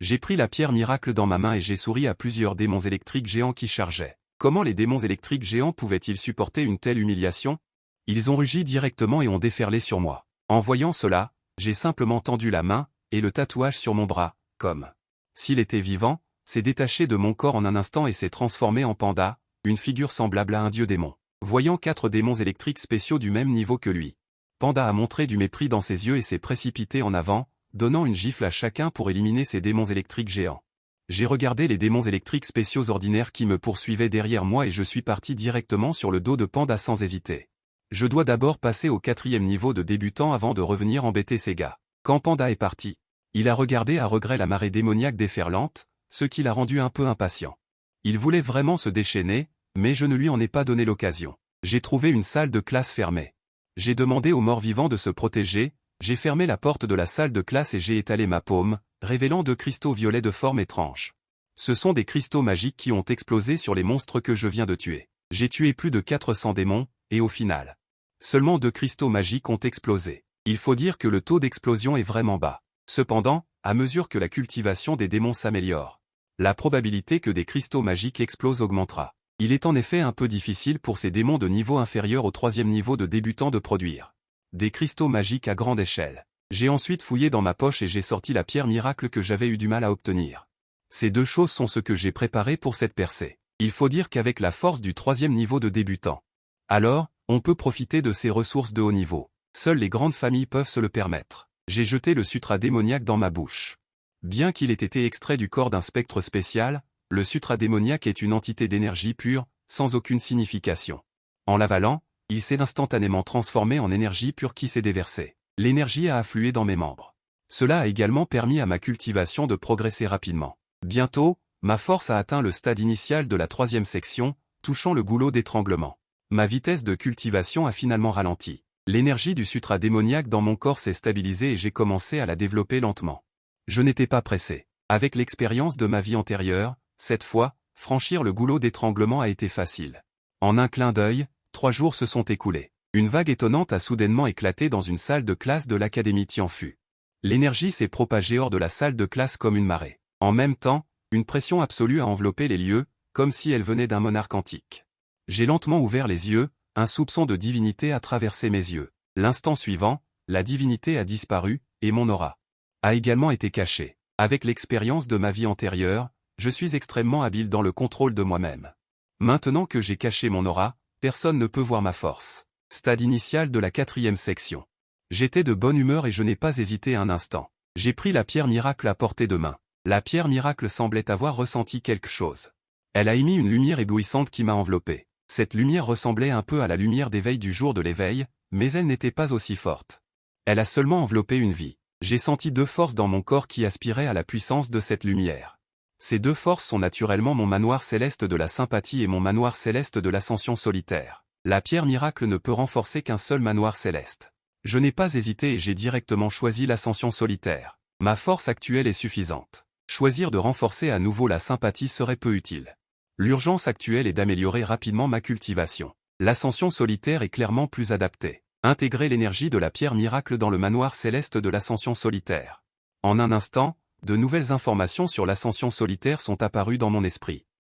J'ai pris la pierre miracle dans ma main et j'ai souri à plusieurs démons électriques géants qui chargeaient. Comment les démons électriques géants pouvaient-ils supporter une telle humiliation? Ils ont rugi directement et ont déferlé sur moi. En voyant cela, j'ai simplement tendu la main, et le tatouage sur mon bras, comme s'il était vivant, s'est détaché de mon corps en un instant et s'est transformé en panda, une figure semblable à un dieu démon. Voyant 4 démons électriques spéciaux du même niveau que lui, Panda a montré du mépris dans ses yeux et s'est précipité en avant, donnant une gifle à chacun pour éliminer ces démons électriques géants. J'ai regardé les démons électriques spéciaux ordinaires qui me poursuivaient derrière moi et je suis parti directement sur le dos de Panda sans hésiter. Je dois d'abord passer au 4e niveau de débutant avant de revenir embêter ces gars. Quand Panda est parti, il a regardé à regret la marée démoniaque déferlante, ce qui l'a rendu un peu impatient. Il voulait vraiment se déchaîner, mais je ne lui en ai pas donné l'occasion. J'ai trouvé une salle de classe fermée. J'ai demandé aux morts-vivants de se protéger, j'ai fermé la porte de la salle de classe et j'ai étalé ma paume, révélant 2 cristaux violets de forme étrange. Ce sont des cristaux magiques qui ont explosé sur les monstres que je viens de tuer. J'ai tué plus de 400 démons, et au final, seulement 2 cristaux magiques ont explosé. Il faut dire que le taux d'explosion est vraiment bas. Cependant, à mesure que la cultivation des démons s'améliore, la probabilité que des cristaux magiques explosent augmentera. Il est en effet un peu difficile pour ces démons de niveau inférieur au 3e niveau de débutant de produire des cristaux magiques à grande échelle. J'ai ensuite fouillé dans ma poche et j'ai sorti la pierre miracle que j'avais eu du mal à obtenir. Ces 2 choses sont ce que j'ai préparé pour cette percée. Il faut dire qu'avec la force du 3e niveau de débutant, alors, on peut profiter de ces ressources de haut niveau. Seules les grandes familles peuvent se le permettre. J'ai jeté le sutra démoniaque dans ma bouche. Bien qu'il ait été extrait du corps d'un spectre spécial, le sutra démoniaque est une entité d'énergie pure, sans aucune signification. En l'avalant, il s'est instantanément transformé en énergie pure qui s'est déversée. L'énergie a afflué dans mes membres. Cela a également permis à ma cultivation de progresser rapidement. Bientôt, ma force a atteint le stade initial de la 3e section, touchant le goulot d'étranglement. Ma vitesse de cultivation a finalement ralenti. L'énergie du sutra démoniaque dans mon corps s'est stabilisée et j'ai commencé à la développer lentement. Je n'étais pas pressé. Avec l'expérience de ma vie antérieure, cette fois, franchir le goulot d'étranglement a été facile. En un clin d'œil, 3 jours se sont écoulés. Une vague étonnante a soudainement éclaté dans une salle de classe de l'Académie Tianfu. L'énergie s'est propagée hors de la salle de classe comme une marée. En même temps, une pression absolue a enveloppé les lieux, comme si elle venait d'un monarque antique. J'ai lentement ouvert les yeux, un soupçon de divinité a traversé mes yeux. L'instant suivant, la divinité a disparu, et mon aura a également été cachée. Avec l'expérience de ma vie antérieure, je suis extrêmement habile dans le contrôle de moi-même. Maintenant que j'ai caché mon aura, personne ne peut voir ma force. Stade initial de la 4e section. J'étais de bonne humeur et je n'ai pas hésité un instant. J'ai pris la pierre miracle à portée de main. La pierre miracle semblait avoir ressenti quelque chose. Elle a émis une lumière éblouissante qui m'a enveloppé. Cette lumière ressemblait un peu à la lumière d'éveil du jour de l'éveil, mais elle n'était pas aussi forte. Elle a seulement enveloppé une vie. J'ai senti 2 forces dans mon corps qui aspiraient à la puissance de cette lumière. Ces 2 forces sont naturellement mon manoir céleste de la sympathie et mon manoir céleste de l'ascension solitaire. La pierre miracle ne peut renforcer qu'un seul manoir céleste. Je n'ai pas hésité et j'ai directement choisi l'ascension solitaire. Ma force actuelle est suffisante. Choisir de renforcer à nouveau la sympathie serait peu utile. L'urgence actuelle est d'améliorer rapidement ma cultivation. L'ascension solitaire est clairement plus adaptée. Intégrer l'énergie de la pierre miracle dans le manoir céleste de l'ascension solitaire. En un instant, de nouvelles informations sur l'ascension solitaire sont apparues dans mon esprit.